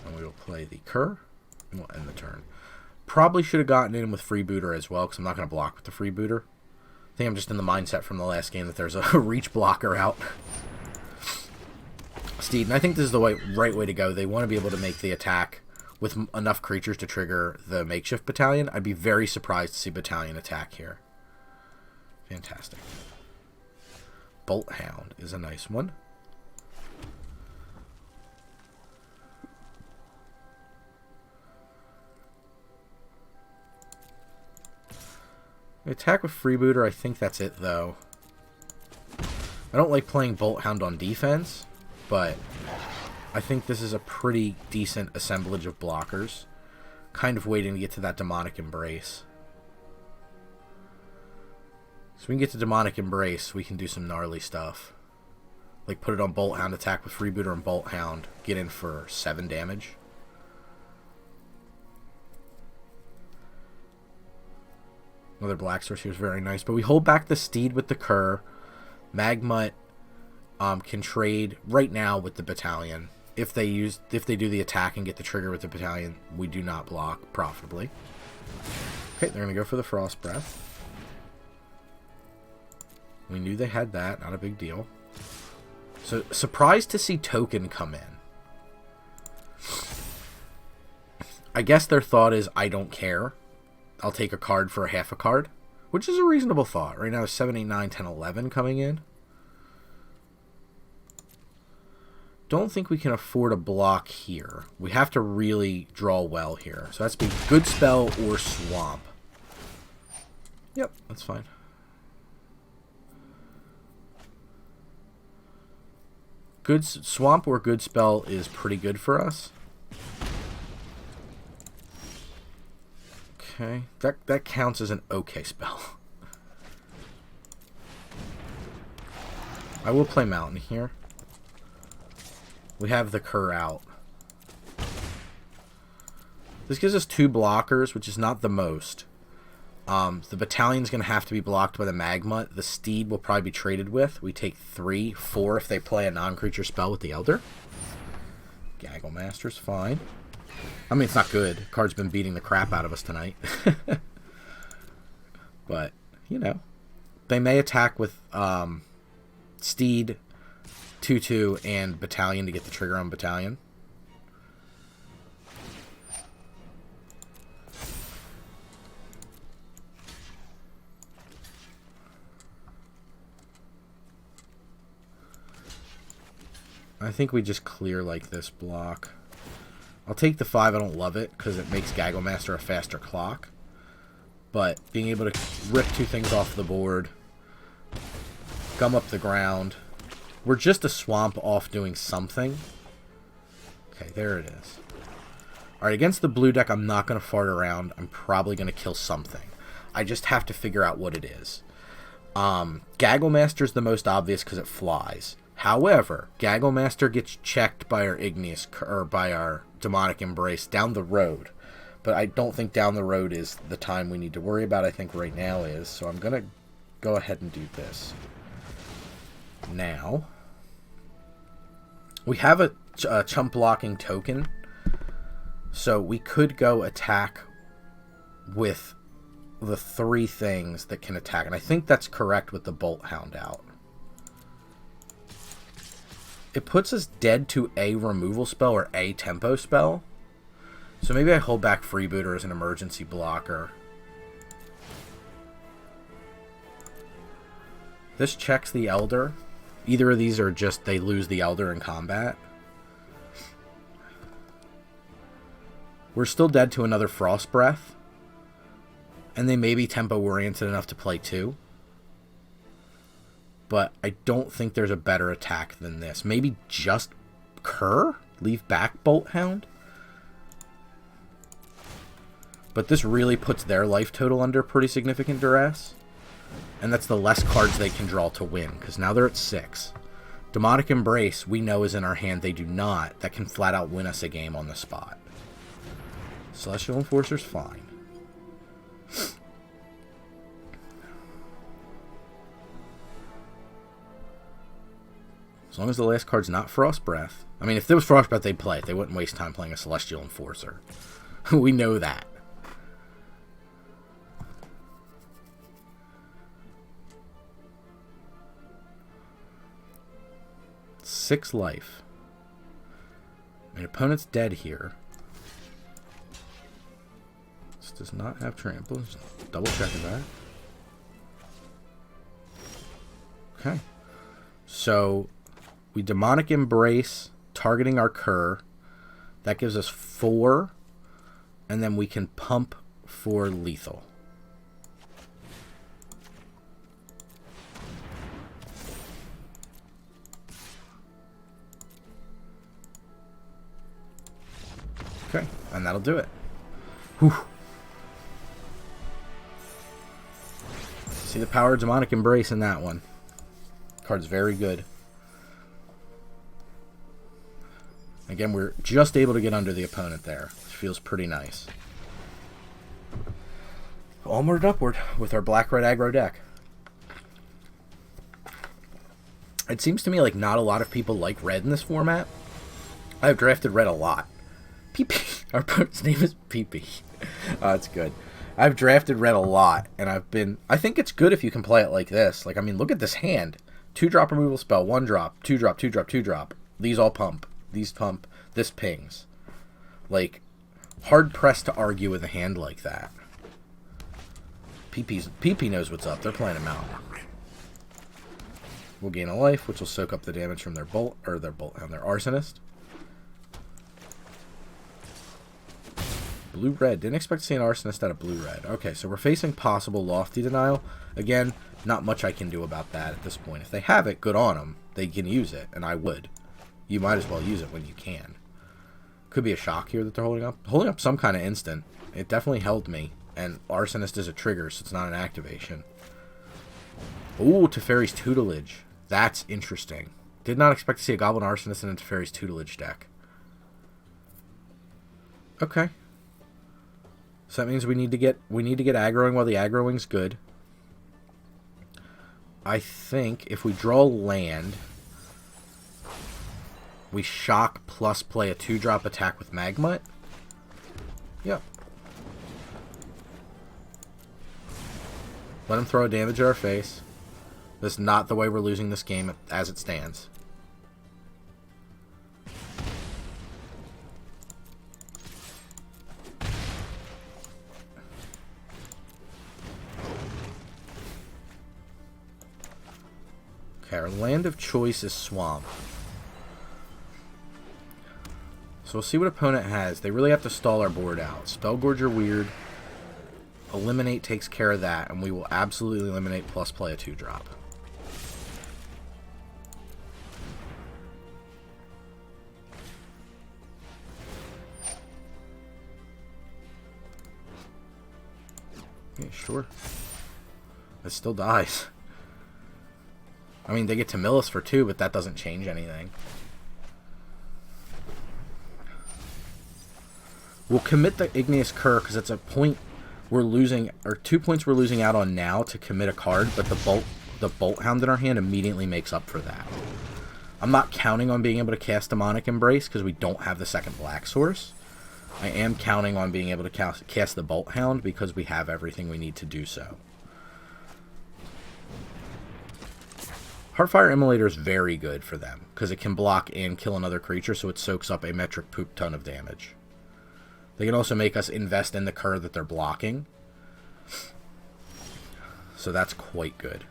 And we will play the Cur, and we'll end the turn. Probably should have gotten in with Freebooter as well, because I'm not going to block with the Freebooter. I think I'm just in the mindset from the last game that there's a reach blocker out. Steed, and I think this is the right way to go. They want to be able to make the attack with enough creatures to trigger the Makeshift Battalion. I'd be very surprised to see Battalion attack here. Fantastic. Bolt Hound is a nice one. Attack with Freebooter, I think that's it, though. I don't like playing Bolt Hound on defense, but I think this is a pretty decent assemblage of blockers. Kind of waiting to get to that Demonic Embrace. So we can get to Demonic Embrace, we can do some gnarly stuff. Like put it on Bolt Hound, attack with Freebooter and Bolt Hound, get in for 7 damage. Another Black Source here is very nice, but we hold back the Steed with the Cur. Magmut can trade right now with the Battalion. If they do the attack and get the trigger with the Battalion, we do not block profitably. Okay, they're gonna go for the Frost Breath. We knew they had that, not a big deal. So, surprised to see Token come in. I guess their thought is, I don't care. I'll take a card for a half a card. Which is a reasonable thought. Right now, 7, 8, 9, 10, 11 coming in. Don't think we can afford a block here. We have to really draw well here. So that's be Good Spell or Swamp. Yep, that's fine. Good Swamp or Good Spell is pretty good for us. Okay, that counts as an okay spell. I will play Mountain here. We have the Cur out. This gives us 2 blockers, which is not the most. The Battalion's going to have to be blocked by the Magmut. The Steed will probably be traded with. We take 3, 4 if they play a non-creature spell with the Elder. Gaggle Master's fine. I mean, it's not good. Card's been beating the crap out of us tonight. But, you know. They may attack with Steed, 2/2, and Battalion to get the trigger on Battalion. I think we just clear like this block. I'll take the 5. I don't love it because it makes Gaggle Master a faster clock. But being able to rip 2 things off the board, gum up the ground. We're just a swamp off doing something. Okay, there it is. Alright, against the blue deck, I'm not going to fart around. I'm probably going to kill something. I just have to figure out what it is. Gaggle Master is the most obvious because it flies. However, Gaggle Master gets checked by our Igneous, or by our Demonic Embrace down the road. But I don't think down the road is the time we need to worry about. I think right now is. So I'm going to go ahead and do this. Now, we have a chump blocking token. So we could go attack with the 3 things that can attack. And I think that's correct with the Bolt Hound out. It puts us dead to a removal spell or a tempo spell. So maybe I hold back Freebooter as an emergency blocker. This checks the Elder. Either of these are just they lose the Elder in combat. We're still dead to another Frost Breath. And they may be tempo oriented enough to play 2. But I don't think there's a better attack than this. Maybe just Cur? Leave back Bolt Hound? But this really puts their life total under pretty significant duress. And that's the less cards they can draw to win, because now they're at 6. Demonic Embrace, we know, is in our hand. They do not. That can flat out win us a game on the spot. Celestial Enforcer's fine. As long as the last card's not Frost Breath. I mean, if there was Frost Breath, they'd play it. They wouldn't waste time playing a Celestial Enforcer. We know that. Six life. My opponent's dead here. This does not have trample. Just double checking that. Okay. So we Demonic Embrace, targeting our Cur. That gives us 4. And then we can pump for lethal. Okay, and that'll do it. Whew. See the power of Demonic Embrace in that one. Card's very good. Again, we're just able to get under the opponent there, which feels pretty nice. Onward and upward with our black-red aggro deck. It seems to me like not a lot of people like red in this format. I've drafted red a lot. PP. Our opponent's name is PP. That's good. I've drafted red a lot, and I think it's good if you can play it like this. Like, I mean, look at this hand. 2-drop removal spell, 1-drop, 2-drop, 2-drop, 2-drop. These all pump. These pump. This pings. Like, hard-pressed to argue with a hand like that. PP knows what's up. They're playing him out. We'll gain a life, which will soak up the damage from their bolt, or their arsonist. Blue-red. Didn't expect to see an arsonist out of blue-red. Okay, so we're facing possible lofty denial. Again, not much I can do about that at this point. If they have it, good on them. They can use it, and I would. You might as well use it when you can. Could be a shock here that they're holding up. Holding up some kind of instant. It definitely held me. And arsonist is a trigger, so it's not an activation. Ooh, Teferi's Tutelage. That's interesting. Did not expect to see a Goblin Arsonist in a Teferi's Tutelage deck. Okay. So that means we need to get aggroing while the aggroing's good. I think if we draw land, we shock plus play a 2-drop attack with Magmut. Yep. Let him throw a damage at our face. That's not the way we're losing this game as it stands. Okay, our land of choice is Swamp. So we'll see what opponent has. They really have to stall our board out. Spellgorger weird. Eliminate takes care of that, and we will absolutely eliminate plus play a 2-drop. Yeah, sure. It still dies. I mean, they get to mill us for 2, but that doesn't change anything. We'll commit the Igneous Cur because it's a point we're losing, or 2 points we're losing out on now to commit a card, but the Bolt Hound in our hand immediately makes up for that. I'm not counting on being able to cast Demonic Embrace because we don't have the second black source. I am counting on being able to cast the Bolt Hound because we have everything we need to do so. Heartfire Immolator is very good for them because it can block and kill another creature, so it soaks up a metric poop ton of damage. They can also make us invest in the cur that they're blocking. So that's quite good.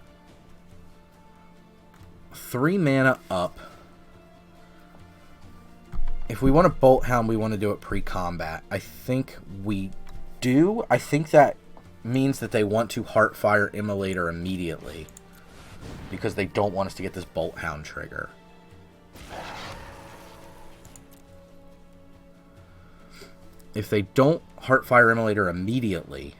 3 mana up. If we want to Bolt Hound, we want to do it pre-combat. I think we do. I think that means that they want to Heartfire Immolator immediately, because they don't want us to get this Bolt Hound trigger. If they don't Heartfire Immolator immediately,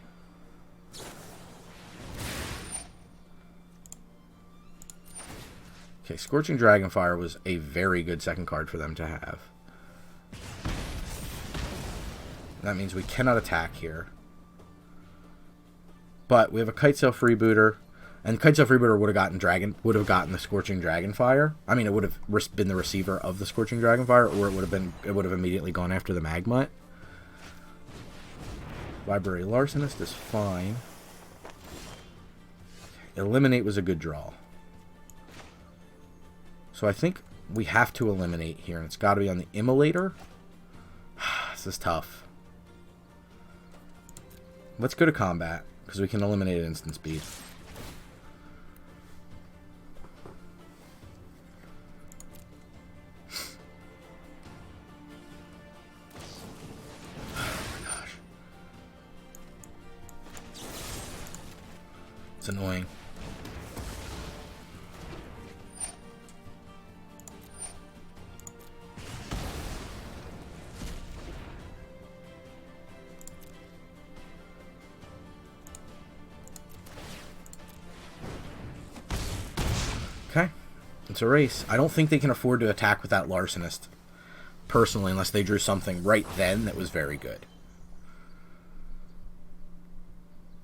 okay, Scorching Dragonfire was a very good second card for them to have. That means we cannot attack here. But we have a Kitesail Freebooter, and Kitesail Freebooter would have gotten the Scorching Dragonfire. I mean, it would have been the receiver of the Scorching Dragonfire, or it would have immediately gone after the Magmut. Library Larcenist is fine. Eliminate was a good draw. So I think we have to eliminate here, and it's got to be on the Immolator. This is tough. Let's go to combat, because we can eliminate at instant speed. It's annoying. Okay. It's a race. I don't think they can afford to attack with that Larcenist, personally, unless they drew something right then that was very good.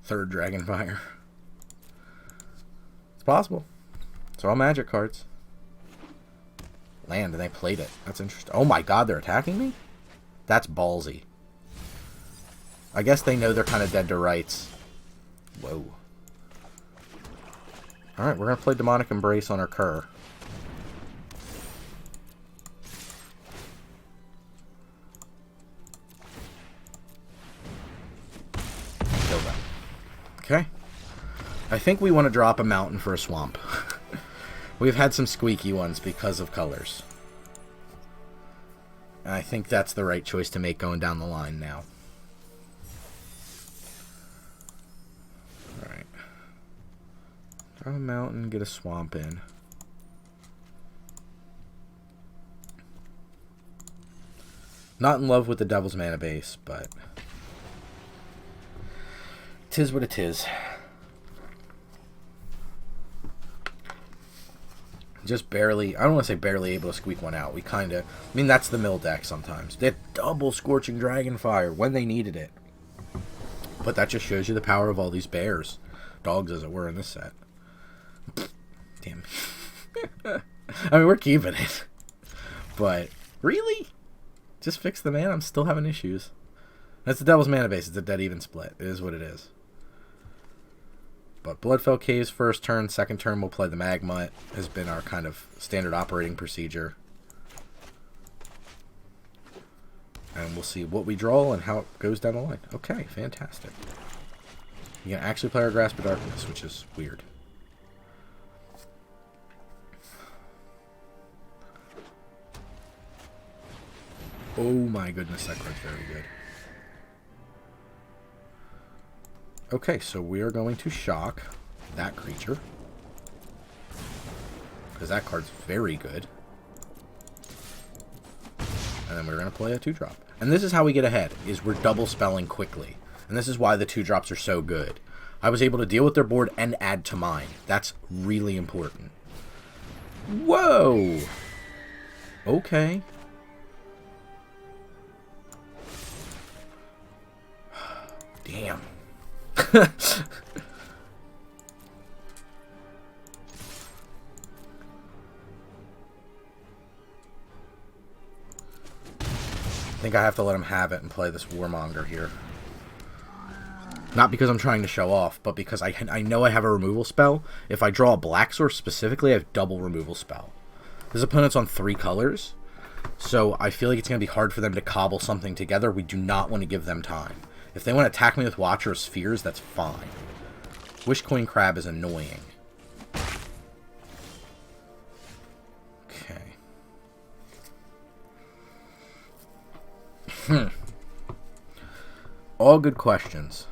Third Dragonfire. Possible. It's all magic cards. Land, and they played it. That's interesting. Oh my god, they're attacking me? That's ballsy. I guess they know they're kind of dead to rights. Whoa. Alright, we're going to play Demonic Embrace on our cur. Kill them. Okay. I think we want to drop a mountain for a swamp. We've had some squeaky ones because of colors. And I think that's the right choice to make going down the line now. Alright. Drop a mountain, get a swamp in. Not in love with the Devil's Mana base, but 'tis what it is. Just barely, I don't want to say barely able to squeak one out. We kind of, I mean, that's the mill deck sometimes. They had double Scorching Dragonfire when they needed it. But that just shows you the power of all these bears. Dogs, as it were, in this set. Damn. I mean, we're keeping it. But, really? Just fix the mana? I'm still having issues. That's the Devil's Mana base. It's a dead even split. It is what it is. But Bloodfell Caves first turn, second turn we'll play the Magmut. Has been our kind of standard operating procedure. And we'll see what we draw and how it goes down the line. Okay, fantastic. You can actually play our Grasp of Darkness, which is weird. Oh my goodness, that card's very good. Okay, so we are going to shock that creature. Because that card's very good. And then we're going to play a 2-drop. And this is how we get ahead, is we're double spelling quickly. And this is why the 2-drops are so good. I was able to deal with their board and add to mine. That's really important. Whoa! Okay. Damn. I think I have to let him have it and play this Warmonger here. Not because I'm trying to show off, but because I know I have a removal spell. If I draw a black source specifically, I have double removal spell. This opponent's on 3 colors, so I feel like it's going to be hard for them to cobble something together. We do not want to give them time. If they want to attack me with Watcher of Spheres, that's fine. Wishcoin Crab is annoying. Okay. All good questions.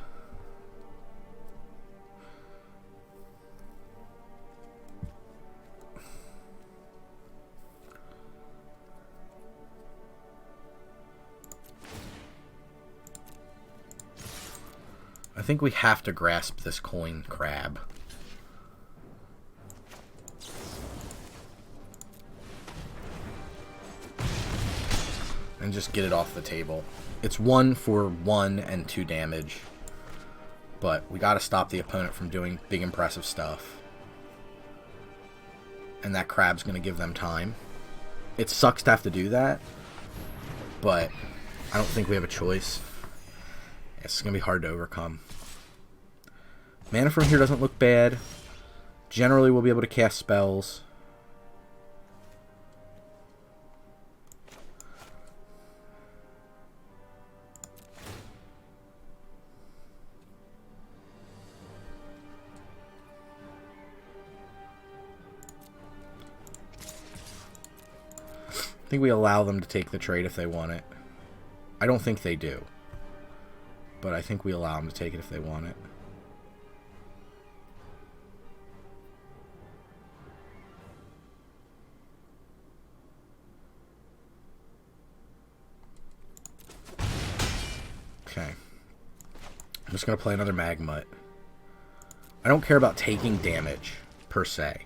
I think we have to grasp this coin crab. And just get it off the table. It's 1 for 1 and 2 damage. But we gotta stop the opponent from doing big impressive stuff. And that crab's gonna give them time. It sucks to have to do that. But I don't think we have a choice. It's going to be hard to overcome. Mana from here doesn't look bad. Generally, we'll be able to cast spells. I think we allow them to take the trade if they want it. I don't think they do. But I think we allow them to take it if they want it. Okay. I'm just going to play another Magmut. I don't care about taking damage, per se.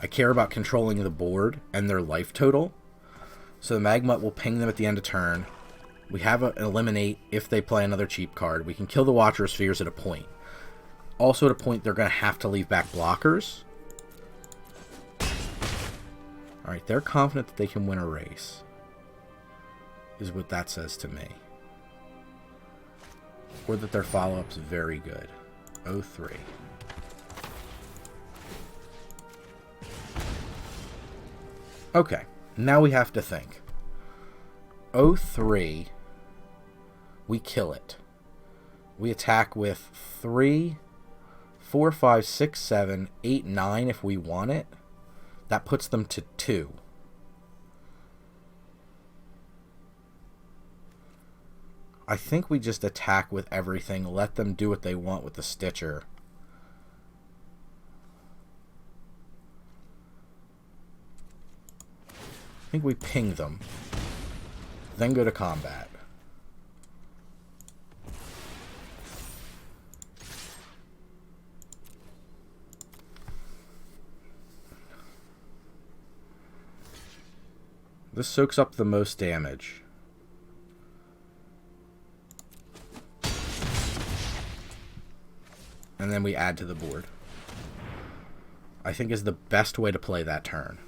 I care about controlling the board and their life total. So the Magmut will ping them at the end of turn. We have an eliminate if they play another cheap card. We can kill the Watcher of Spheres at a point. Also at a point, they're going to have to leave back blockers. Alright, they're confident that they can win a race. Is what that says to me. Or that their follow-up's very good. 0-3. Okay, now we have to think. 0-3... We kill it. We attack with 3, 4, 5, 6, 7, 8, 9 if we want it. That puts them to 2. I think we just attack with everything. Let them do what they want with the Stitcher. I think we ping them. Then go to combat. This soaks up the most damage. And then we add to the board. I think is the best way to play that turn.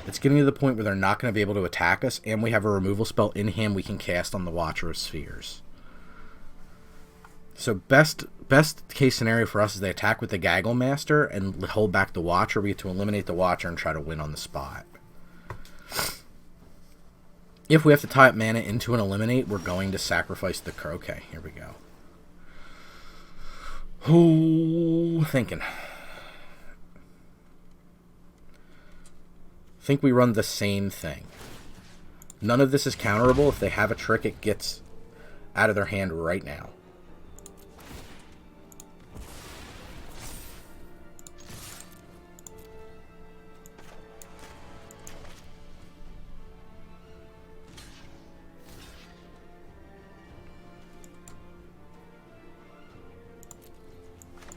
It's getting to the point where they're not going to be able to attack us, and we have a removal spell in hand we can cast on the Watcher of Spheres. So best case scenario for us is they attack with the Gaggle Master and hold back the Watcher. We get to eliminate the Watcher and try to win on the spot. If we have to tie up mana into an eliminate, we're going to sacrifice the... Okay, here we go. Ooh, thinking. Think we run the same thing. None of this is counterable. If they have a trick, it gets out of their hand right now.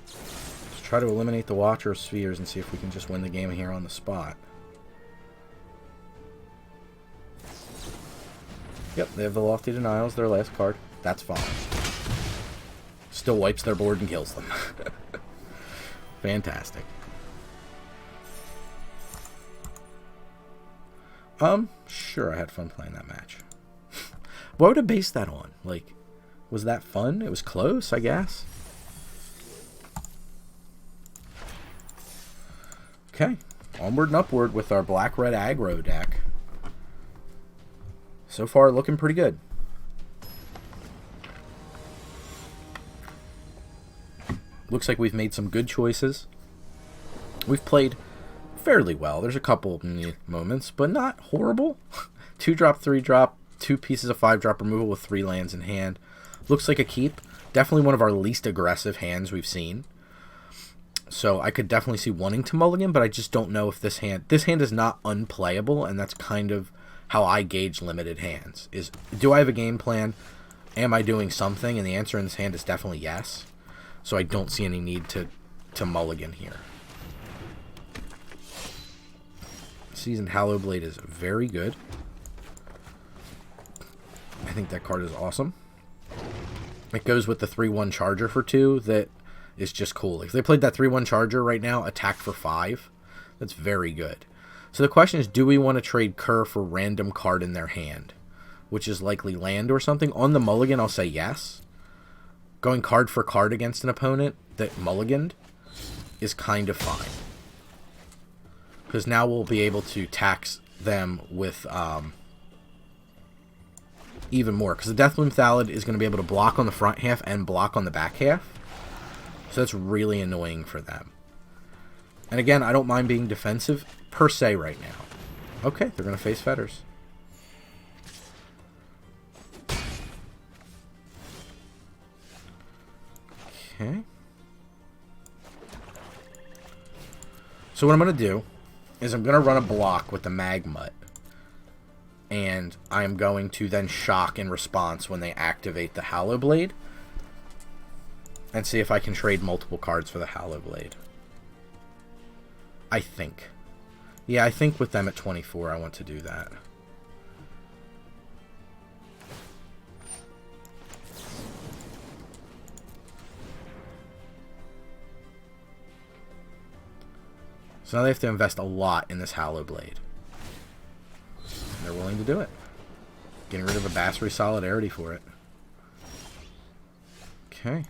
Let's try to eliminate the Watcher of Spheres and see if we can just win the game here on the spot. Yep, they have the Lofty Denials, their last card. That's fine. Still wipes their board and kills them. Fantastic. Sure, I had fun playing that match. What would I base that on? Like, was that fun? It was close, I guess. Okay, onward and upward with our black-red aggro deck. So far, looking pretty good. Looks like we've made some good choices. We've played fairly well. There's a couple moments, but not horrible. 2-drop, 3-drop, 2 pieces of 5-drop removal with 3 lands in hand. Looks like a keep. Definitely one of our least aggressive hands we've seen. So I could definitely see wanting to mulligan, but I just don't know if this hand is not unplayable, and that's kind of how I gauge limited hands. Is, do I have a game plan? Am I doing something? And the answer in this hand is definitely yes. So I don't see any need to mulligan here. Seasoned Hallowblade is very good. I think that card is awesome. It goes with the 3-1 Charger for 2 that is just cool. If they played that 3-1 Charger right now, attack for 5, that's very good. So the question is, do we want to trade Kerr for random card in their hand, which is likely land or something? On the mulligan, I'll say yes. Going card for card against an opponent that mulliganed is kind of fine. Because now we'll be able to tax them with even more. Because the Deathloom Thallid is going to be able to block on the front half and block on the back half. So that's really annoying for them. And again, I don't mind being defensive per se right now. Okay, they're going to face Fetters. Okay. So what I'm going to do is I'm going to run a block with the Magmut. And I'm going to then shock in response when they activate the Hallowblade. And see if I can trade multiple cards for the Hallowblade. I think. Yeah, I think with them at 24, I want to do that. So now they have to invest a lot in this Hallowblade. They're willing to do it. Getting rid of a Bassery Solidarity for it. Okay.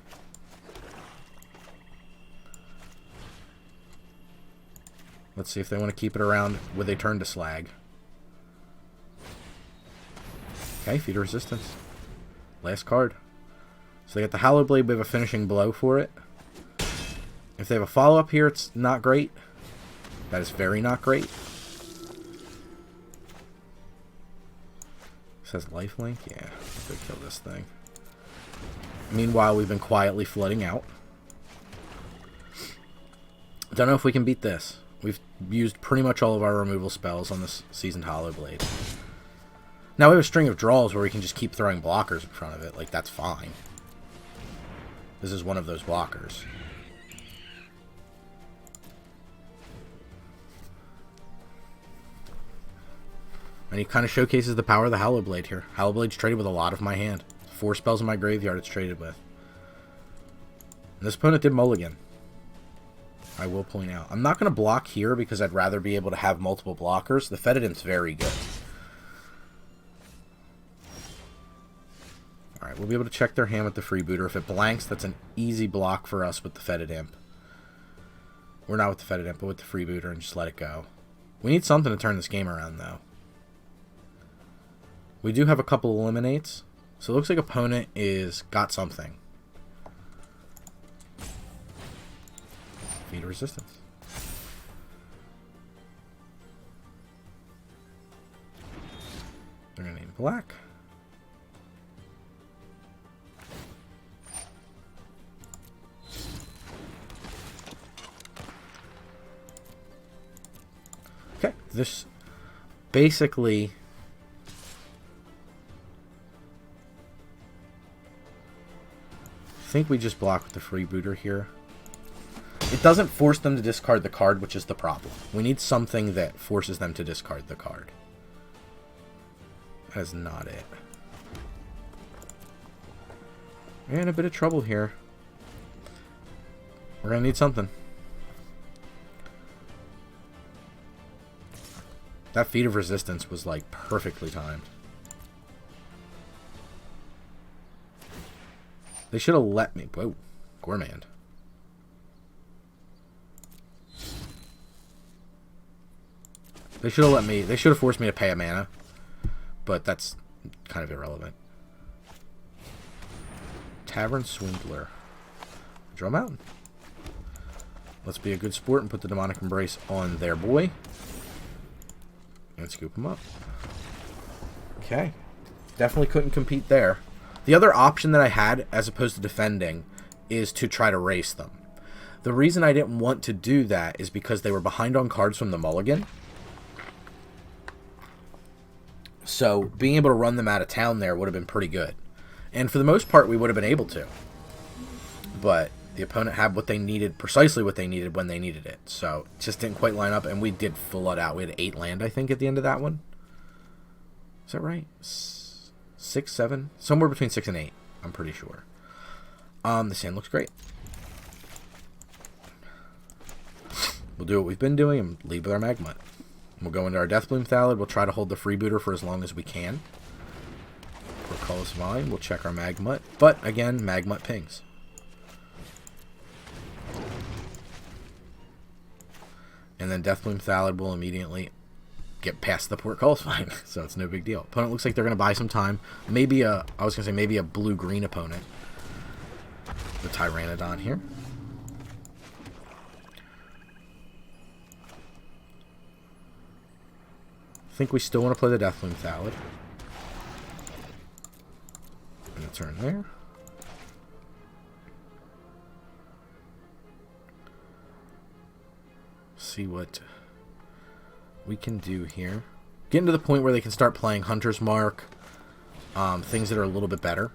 Let's see if they want to keep it around with a turn to Slag. Okay, Feet of Resistance. Last card. So they got the Hallowblade, we have a finishing blow for it. If they have a follow-up here, it's not great. That is very not great. It says lifelink? Yeah, they kill this thing. Meanwhile, we've been quietly flooding out. Don't know if we can beat this. We've used pretty much all of our removal spells on this Seasoned Hallowblade. Now we have a string of draws where we can just keep throwing blockers in front of it. Like, that's fine. This is one of those blockers. And he kind of showcases the power of the Hallowblade here. Hallowblade's traded with a lot of my hand. 4 spells in my graveyard it's traded with. And this opponent did mulligan. I will point out. I'm not going to block here because I'd rather be able to have multiple blockers. The Fetidim's very good. Alright, we'll be able to check their hand with the Freebooter. If it blanks, that's an easy block for us with the Fetidimp. We're not with the Fetidimp, but with the Freebooter, and just let it go. We need something to turn this game around, though. We do have a couple eliminates. So it looks like opponent is got something. Feet of Resistance. They're going to need black. Okay, this basically... I think we just block with the freebooter here. It doesn't force them to discard the card, which is the problem. We need something that forces them to discard the card. That is not it. We're in a bit of trouble here. We're going to need something. That Feat of Resistance was like perfectly timed. They should have let me... Whoa. Gourmand. They should have let me... They should have forced me to pay a mana. But that's kind of irrelevant. Tavern Swindler. Draw Mountain. Let's be a good sport and put the Demonic Embrace on their boy. And scoop him up. Okay. Definitely couldn't compete there. The other option that I had, as opposed to defending, is to try to race them. The reason I didn't want to do that is because they were behind on cards from the mulligan. So being able to run them out of town there would have been pretty good. And for the most part, we would have been able to. But the opponent had what they needed, precisely what they needed when they needed it. So it just didn't quite line up, and we did full it out. We had 8 land, I think, at the end of that one. Is that right? 6, 7? Somewhere between 6 and 8, I'm pretty sure. The sand looks great. We'll do what we've been doing and lead with our Magmut. We'll go into our Deathbloom Thallid. We'll try to hold the freebooter for as long as we can. Portcullis Vine. We'll check our Magmut. But, again, Magmut pings. And then Deathbloom Thallid will immediately get past the Portcullis Vine. So it's no big deal. Opponent looks like they're going to buy some time. Maybe a... I was going to say maybe a blue-green opponent. The Tyrannodon here. I think we still want to play the Deathbloom Thallid. And a turn there. See what we can do here. Getting to the point where they can start playing Hunter's Mark. Things that are a little bit better.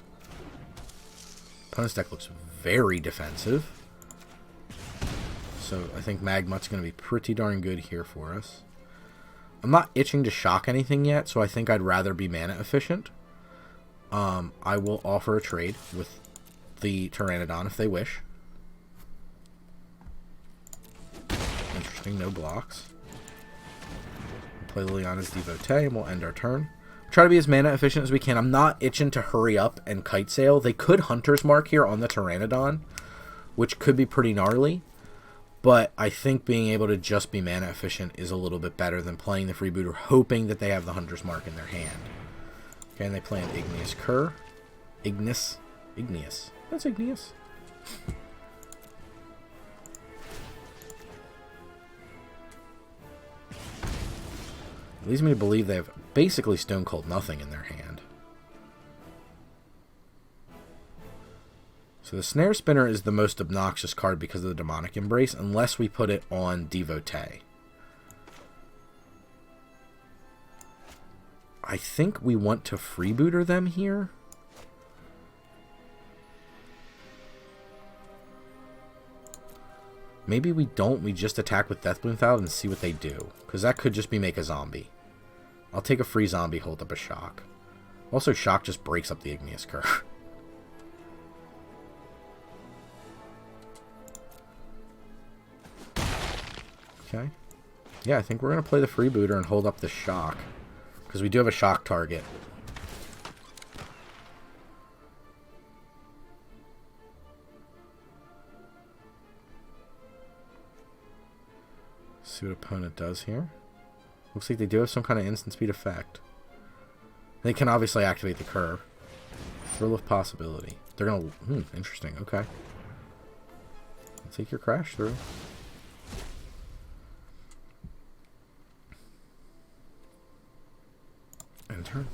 Opponent's deck looks very defensive. So I think Magmut's going to be pretty darn good here for us. I'm not itching to shock anything yet, so I think I'd rather be mana efficient. I will offer a trade with the Pteranodon if they wish. Interesting, no blocks. Play Liliana's Devotee, and we'll end our turn. Try to be as mana efficient as we can. I'm not itching to hurry up and kite sail. They could Hunter's Mark here on the Pteranodon, which could be pretty gnarly. But I think being able to just be mana efficient is a little bit better than playing the freebooter, hoping that they have the Hunter's Mark in their hand. Okay, and they play an Igneous Cur. Igneous. That's Igneous. It leads me to believe they have basically Stone Cold Nothing in their hand. So the Snare Spinner is the most obnoxious card because of the Demonic Embrace, unless we put it on Devotee. I think we want to freebooter them here. Maybe we don't. We just attack with Deathbloom Thallid and see what they do. Because that could just be make a zombie. I'll take a free zombie, hold up a Shock. Also, Shock just breaks up the Igneous Cur. Okay. Yeah, I think we're going to play the freebooter and hold up the Shock. Because we do have a Shock target. See what opponent does here. Looks like they do have some kind of instant speed effect. They can obviously activate the Cur. Thrill of Possibility. They're going to... interesting. Okay. Take your Crash through. End turn.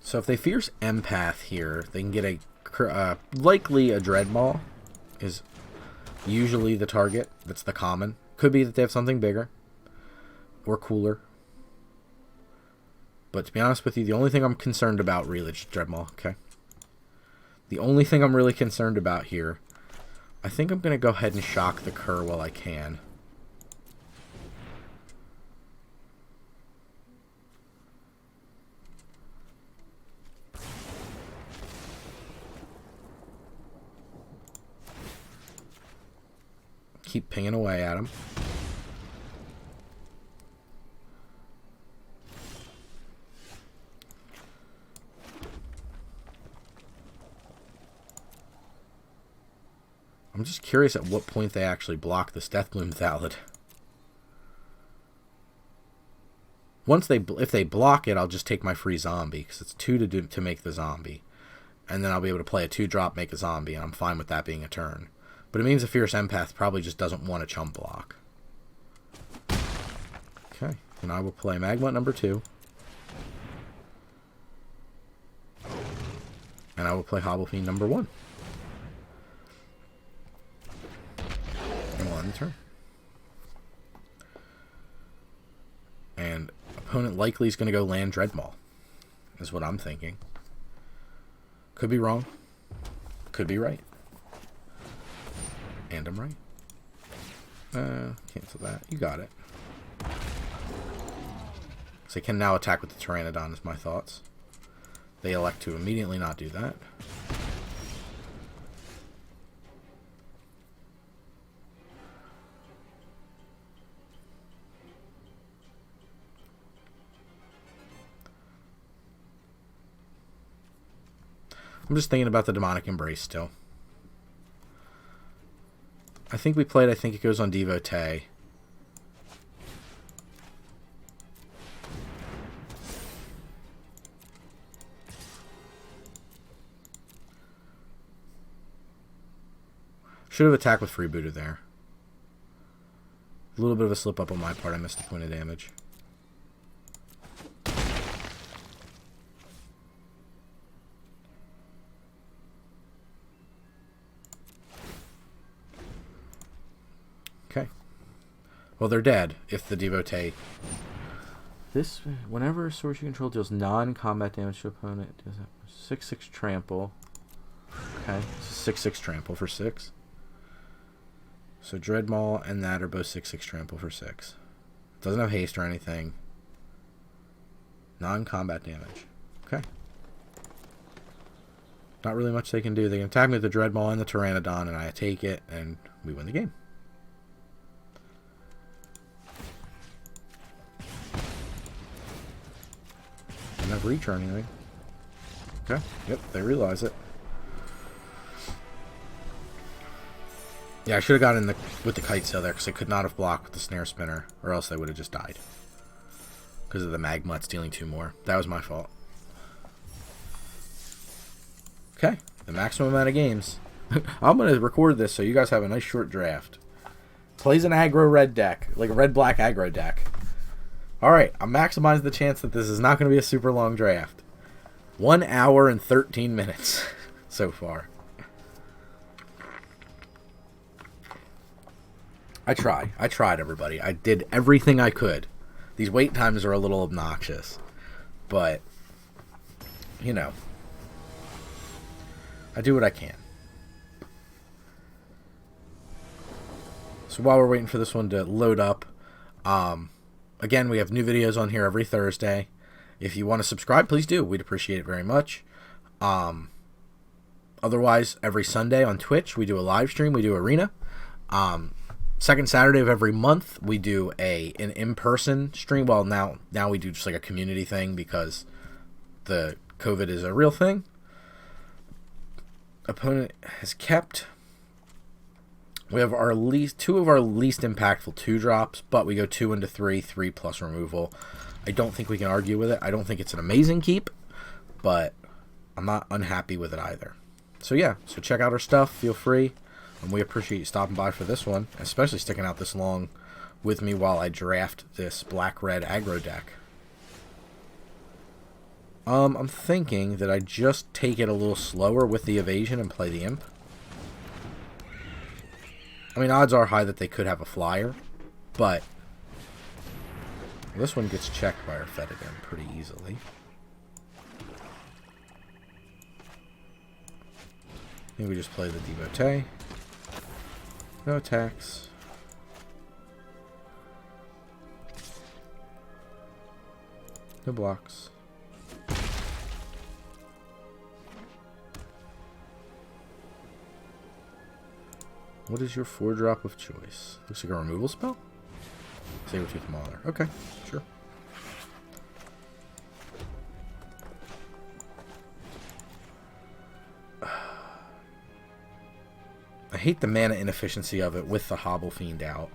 So if they Fierce Empath here, they can get a likely a Dreadmaw is usually the target. That's the common. Could be that they have something bigger or cooler. But to be honest with you, the only thing I'm concerned about really is Dreadmaw, okay? The only thing I'm really concerned about here, I think I'm going to go ahead and shock the Cur while I can. Keep pinging away at him. I'm just curious at what point they actually block this Deathbloom Thallid. If they block it, I'll just take my free zombie, because it's 2 to make the zombie. And then I'll be able to play a 2-drop, make a zombie, and I'm fine with that being a turn. But it means a Fierce Empath probably just doesn't want a chump block. Okay, and I will play Magma number 2. And I will play Hobblefiend number 1. And we'll end the turn. And opponent likely is going to go land Dreadmaw, is what I'm thinking. Could be wrong. Could be right. And I'm right. Cancel that. You got it. So they can now attack with the Pteranodon is my thoughts. They elect to immediately not do that. I'm just thinking about the Demonic Embrace still. I think it goes on Devotee. Should have attacked with Freebooter there. A little bit of a slip up on my part. I missed a point of damage. Okay. Well, they're dead if the Devotee. Whenever a source you control deals non-combat damage to opponent, it does that 6/6 trample. Okay, it's a 6/6 trample for 6. So Dreadmaw and that are both 6/6 trample for 6. Doesn't have haste or anything. Non-combat damage. Okay. Not really much they can do. They can attack me with the Dreadmaw and the Pteranodon, and I take it, and we win the game. Don't have reach or anything. Okay. Yep, they realize it. Yeah, I should have gotten with the kite sail there, because I could not have blocked with the snare spinner, or else they would have just died. Because of the Magma stealing 2 more. That was my fault. Okay, the maximum amount of games. I'm going to record this so you guys have a nice short draft. Plays an aggro red deck, like a red-black aggro deck. Alright, I'm maximizing the chance that this is not going to be a super long draft. 1 hour and 13 minutes so far. I tried, everybody. I did everything I could. These wait times are a little obnoxious. But, you know, I do what I can. So while we're waiting for this one to load up, again, we have new videos on here every Thursday. If you want to subscribe, please do. We'd appreciate it very much. Otherwise, every Sunday on Twitch, we do a live stream. We do Arena. Second Saturday of every month, we do an in-person stream. Well, now we do just like a community thing because the COVID is a real thing. Opponent has kept. We have two of our least impactful 2-drops, but we go 2 into 3 plus removal. I don't think we can argue with it. I don't think it's an amazing keep, but I'm not unhappy with it either. So yeah, so check out our stuff. Feel free. And we appreciate you stopping by for this one, especially sticking out this long with me while I draft this black-red aggro deck. I'm thinking that I just take it a little slower with the evasion and play the imp. I mean, odds are high that they could have a flyer, but this one gets checked by our fetid imp pretty easily. I think we just play the devotee. No attacks. No blocks. What is your 4-drop of choice? Looks like a removal spell? Saber-tooth Mauler. Okay, sure. I hate the mana inefficiency of it with the Hobble Fiend out.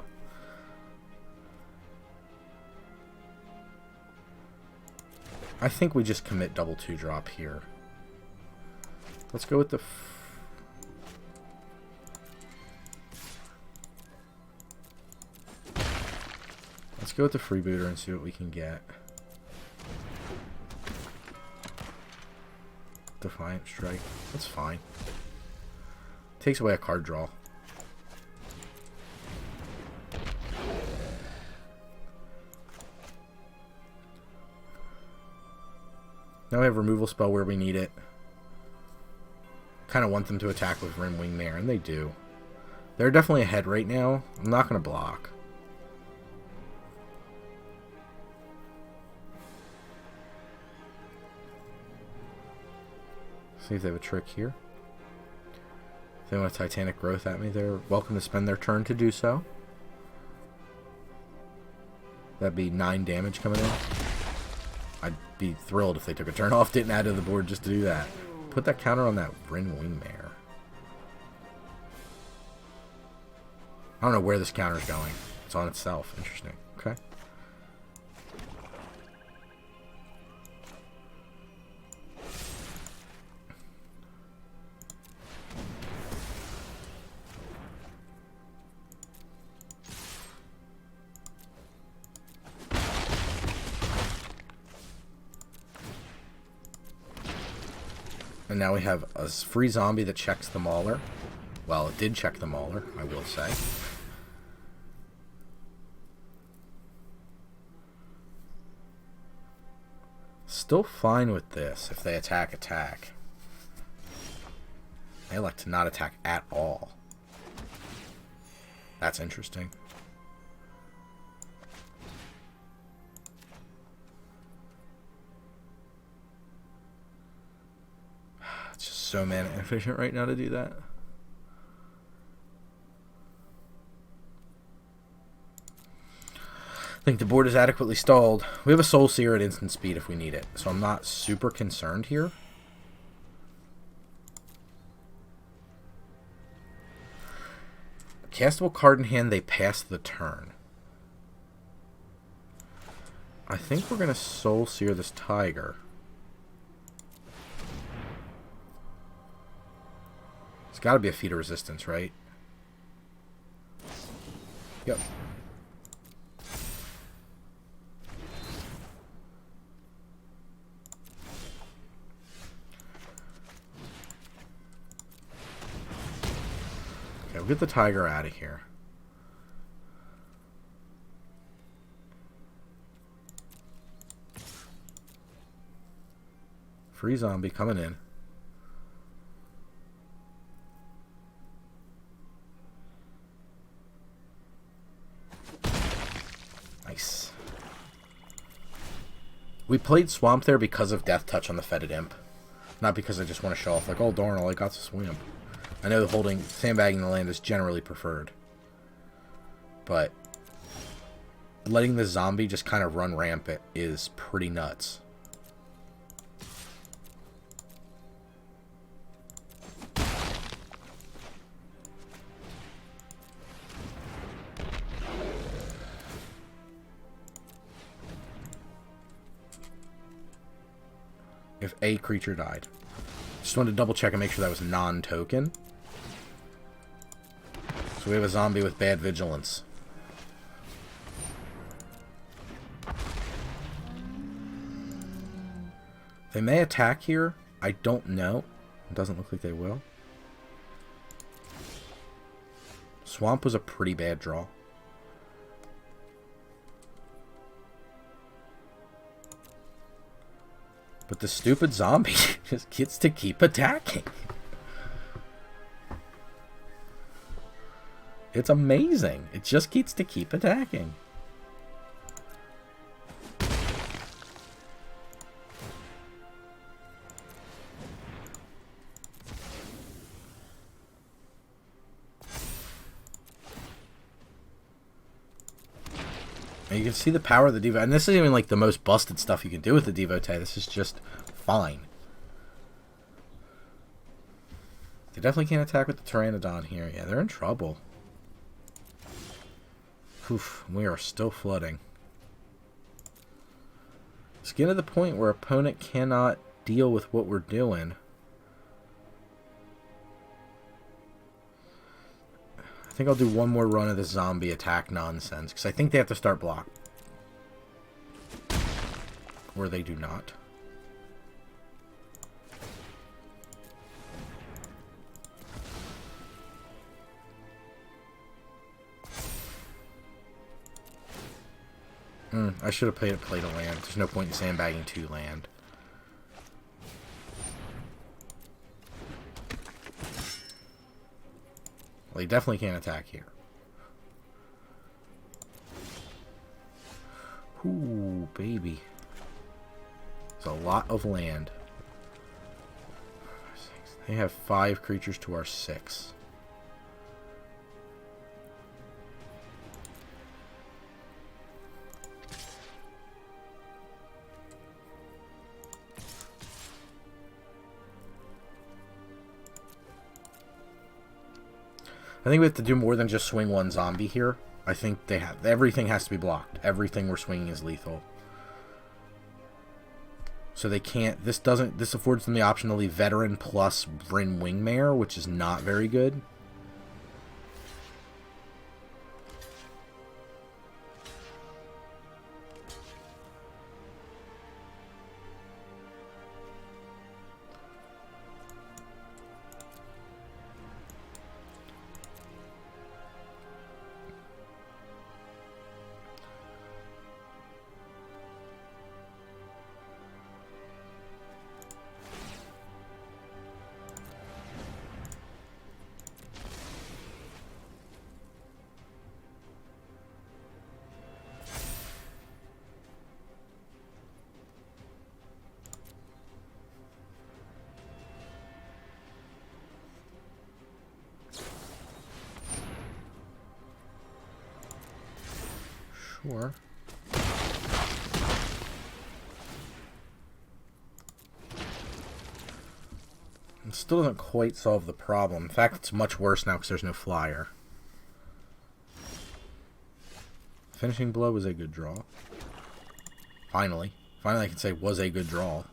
I think we just commit double 2-drop here. Let's go with the... Let's go with the freebooter and see what we can get. Defiant Strike. That's fine. Takes away a card draw. Now we have removal spell where we need it. Kind of want them to attack with Rimwing Mare, and they do. They're definitely ahead right now. I'm not going to block. See if they have a trick here. If they want a Titanic Growth at me, they're welcome to spend their turn to do so. That'd be 9 damage coming in. I'd be thrilled if they took a turn off, didn't add to the board just to do that. Put that counter on that Rimwing Mare. I don't know where this counter's going. It's on itself. Interesting. Okay. And now we have a free zombie that checks the Mauler. Well, it did check the Mauler, I will say. Still fine with this if they attack. They elect to not attack at all. That's interesting. It's just so mana inefficient right now to do that. I think the board is adequately stalled. We have a Soul Seer at instant speed if we need it, so I'm not super concerned here. Castable card in hand, they pass the turn. I think we're going to Soul Seer this Tiger. It's got to be a Feat of Resistance, right? Yep. Okay, we'll get the Tiger out of here. Free zombie coming in. Nice. We played Swamp there because of Death Touch on the Fetid Imp. Not because I just want to show off, like, oh darn, all I got's a Swamp. I know holding, sandbagging the land is generally preferred. But letting the zombie just kind of run rampant is pretty nuts. If a creature died. Just wanted to double check and make sure that was non-token. So we have a zombie with bad vigilance. They may attack here. I don't know. It doesn't look like they will. Swamp was a pretty bad draw. But the stupid zombie just gets to keep attacking. It's amazing. It just gets to keep attacking. And you can see the power of the Devo. And this isn't even like the most busted stuff you can do with the Devotee. This is just fine. They definitely can't attack with the Pteranodon here. Yeah, they're in trouble. Oof, we are still flooding. It's getting to the point where opponent cannot deal with what we're doing. I think I'll do one more run of the zombie attack nonsense, because I think they have to start block. Or they do not. I should have played a land. There's no point in sandbagging 2 land. Well, he definitely can't attack here. Ooh, baby. There's a lot of land. They have 5 creatures to our 6. I think we have to do more than just swing 1 zombie here. I think they have everything has to be blocked. Everything we're swinging is lethal. So they can't. This affords them the option to leave Veteran plus Vryn Wingmare, which is not very good. Sure. It still doesn't quite solve the problem. In fact, it's much worse now because there's no flyer. Finishing blow was a good draw. Finally. Finally I can say was a good draw.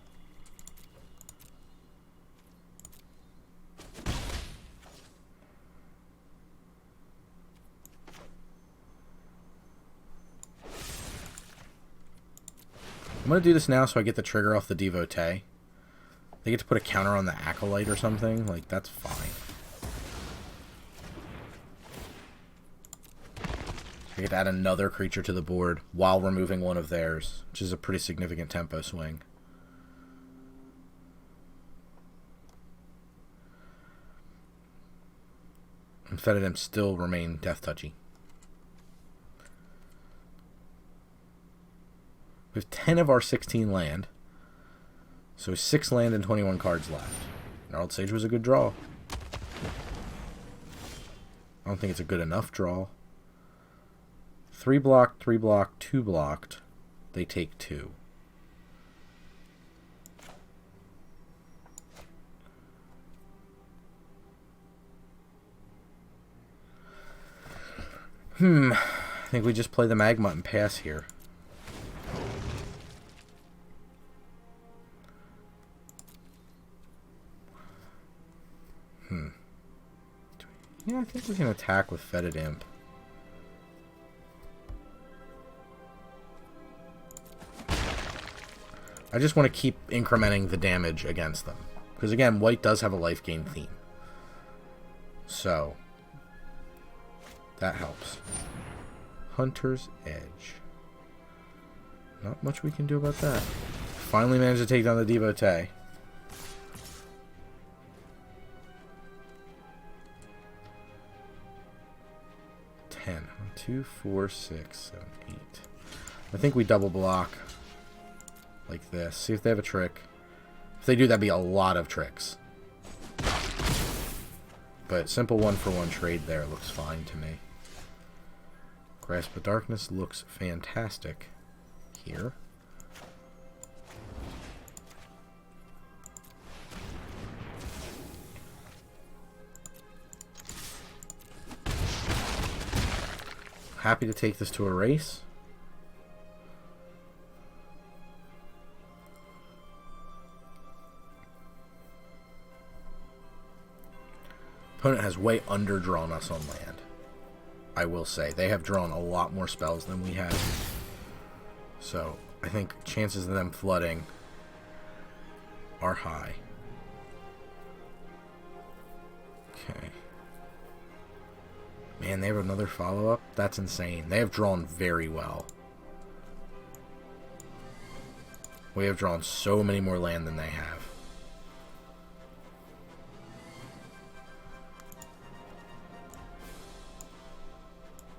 I'm going to do this now so I get the trigger off the Devotee. They get to put a counter on the Acolyte or something. Like, that's fine. They get to add another creature to the board while removing one of theirs, which is a pretty significant tempo swing. And Fetidem still remain death touchy. We have 10 of our 16 land. So 6 land and 21 cards left. Gnarled Sage was a good draw. I don't think it's a good enough draw. 3 blocked, 3 blocked, 2 blocked. They take 2. I think we just play the Magma and pass here. Yeah, I think we can attack with Fetid Imp. I just want to keep incrementing the damage against them. Because again, white does have a life gain theme. So, that helps. Hunter's Edge. Not much we can do about that. Finally managed to take down the Devotee. Ten. 2, 4, 6, 7, 8. I think we double block like this. See if they have a trick. If they do, that'd be a lot of tricks. But simple 1-for-1 trade there looks fine to me. Grasp of Darkness looks fantastic here. Happy to take this to a race. Opponent has way underdrawn us on land. I will say. They have drawn a lot more spells than we have. So, I think chances of them flooding are high. Okay. Man, they have another follow-up? That's insane. They have drawn very well. We have drawn so many more land than they have.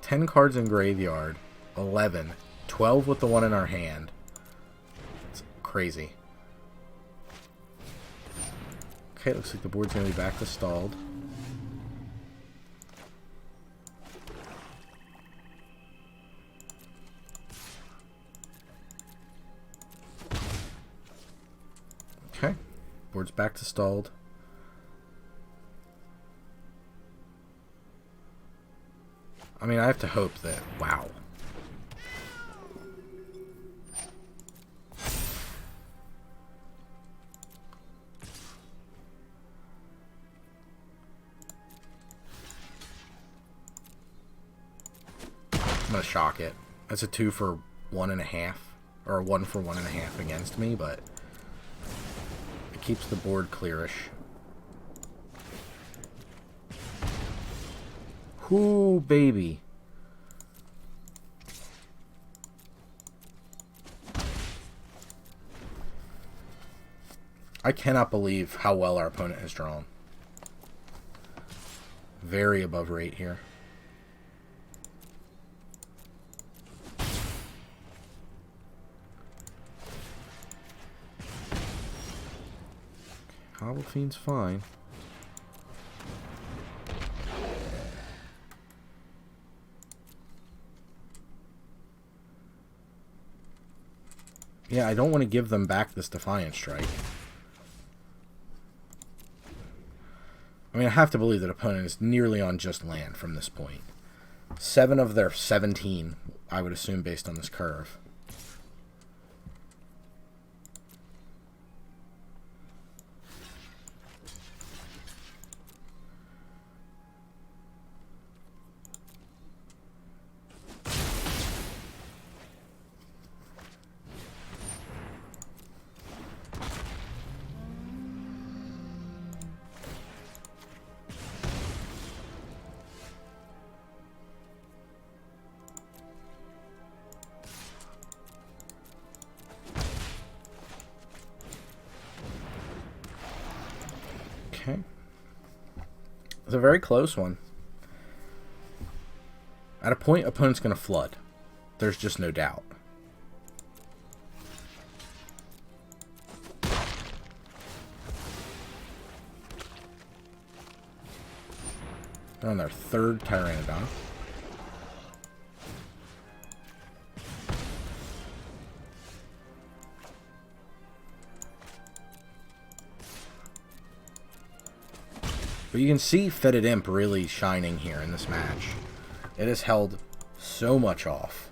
Ten cards in graveyard. 11. 12 with the one in our hand. It's crazy. Okay, looks like the board's going to be back to stalled. Okay, board's back to stalled. I mean, I have to hope that... Wow. I'm gonna shock it. That's a 2 for 1.5. Or a 1 for 1.5 against me, but... it keeps the board clearish. Ooh, baby. I cannot believe how well our opponent has drawn. Very above rate here. Hobble Fiend's fine. Yeah, I don't want to give them back this Defiant Strike. I mean, I have to believe that opponent is nearly on just land from this point. 7 of their 17, I would assume, based on this curve. Okay. It's a very close one. At a point, opponent's going to flood. There's just no doubt. They're on their 3rd Tyrannodon. But you can see Fetid Imp really shining here in this match. It has held so much off.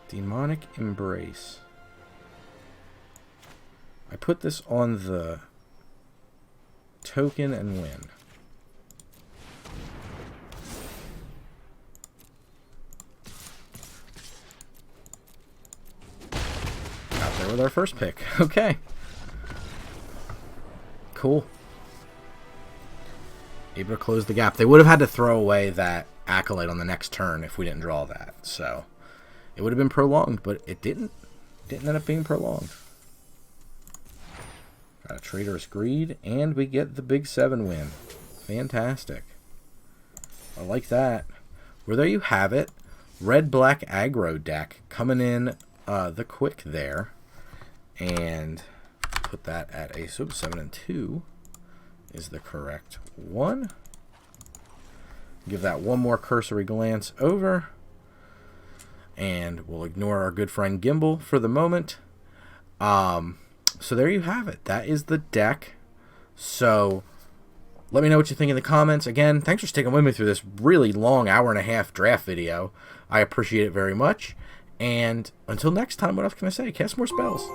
Demonic Embrace. I put this on the token and win. Out there with our first pick. Okay. Cool. Able to close the gap. They would have had to throw away that Acolyte on the next turn if we didn't draw that. So it would have been prolonged, but it didn't. Didn't end up being prolonged. Got a Traitorous Greed, and we get the big 7 win. Fantastic. I like that. Well, there you have it. Red-black aggro deck coming in the quick there. And put that at a 7 and 2 is the correct one. Give that one more cursory glance over. And we'll ignore our good friend Gimbal for the moment. So there you have it. That is the deck. So let me know what you think in the comments. Again, thanks for sticking with me through this really long 1.5-hour draft video. I appreciate it very much. And until next time, what else can I say? Cast more spells.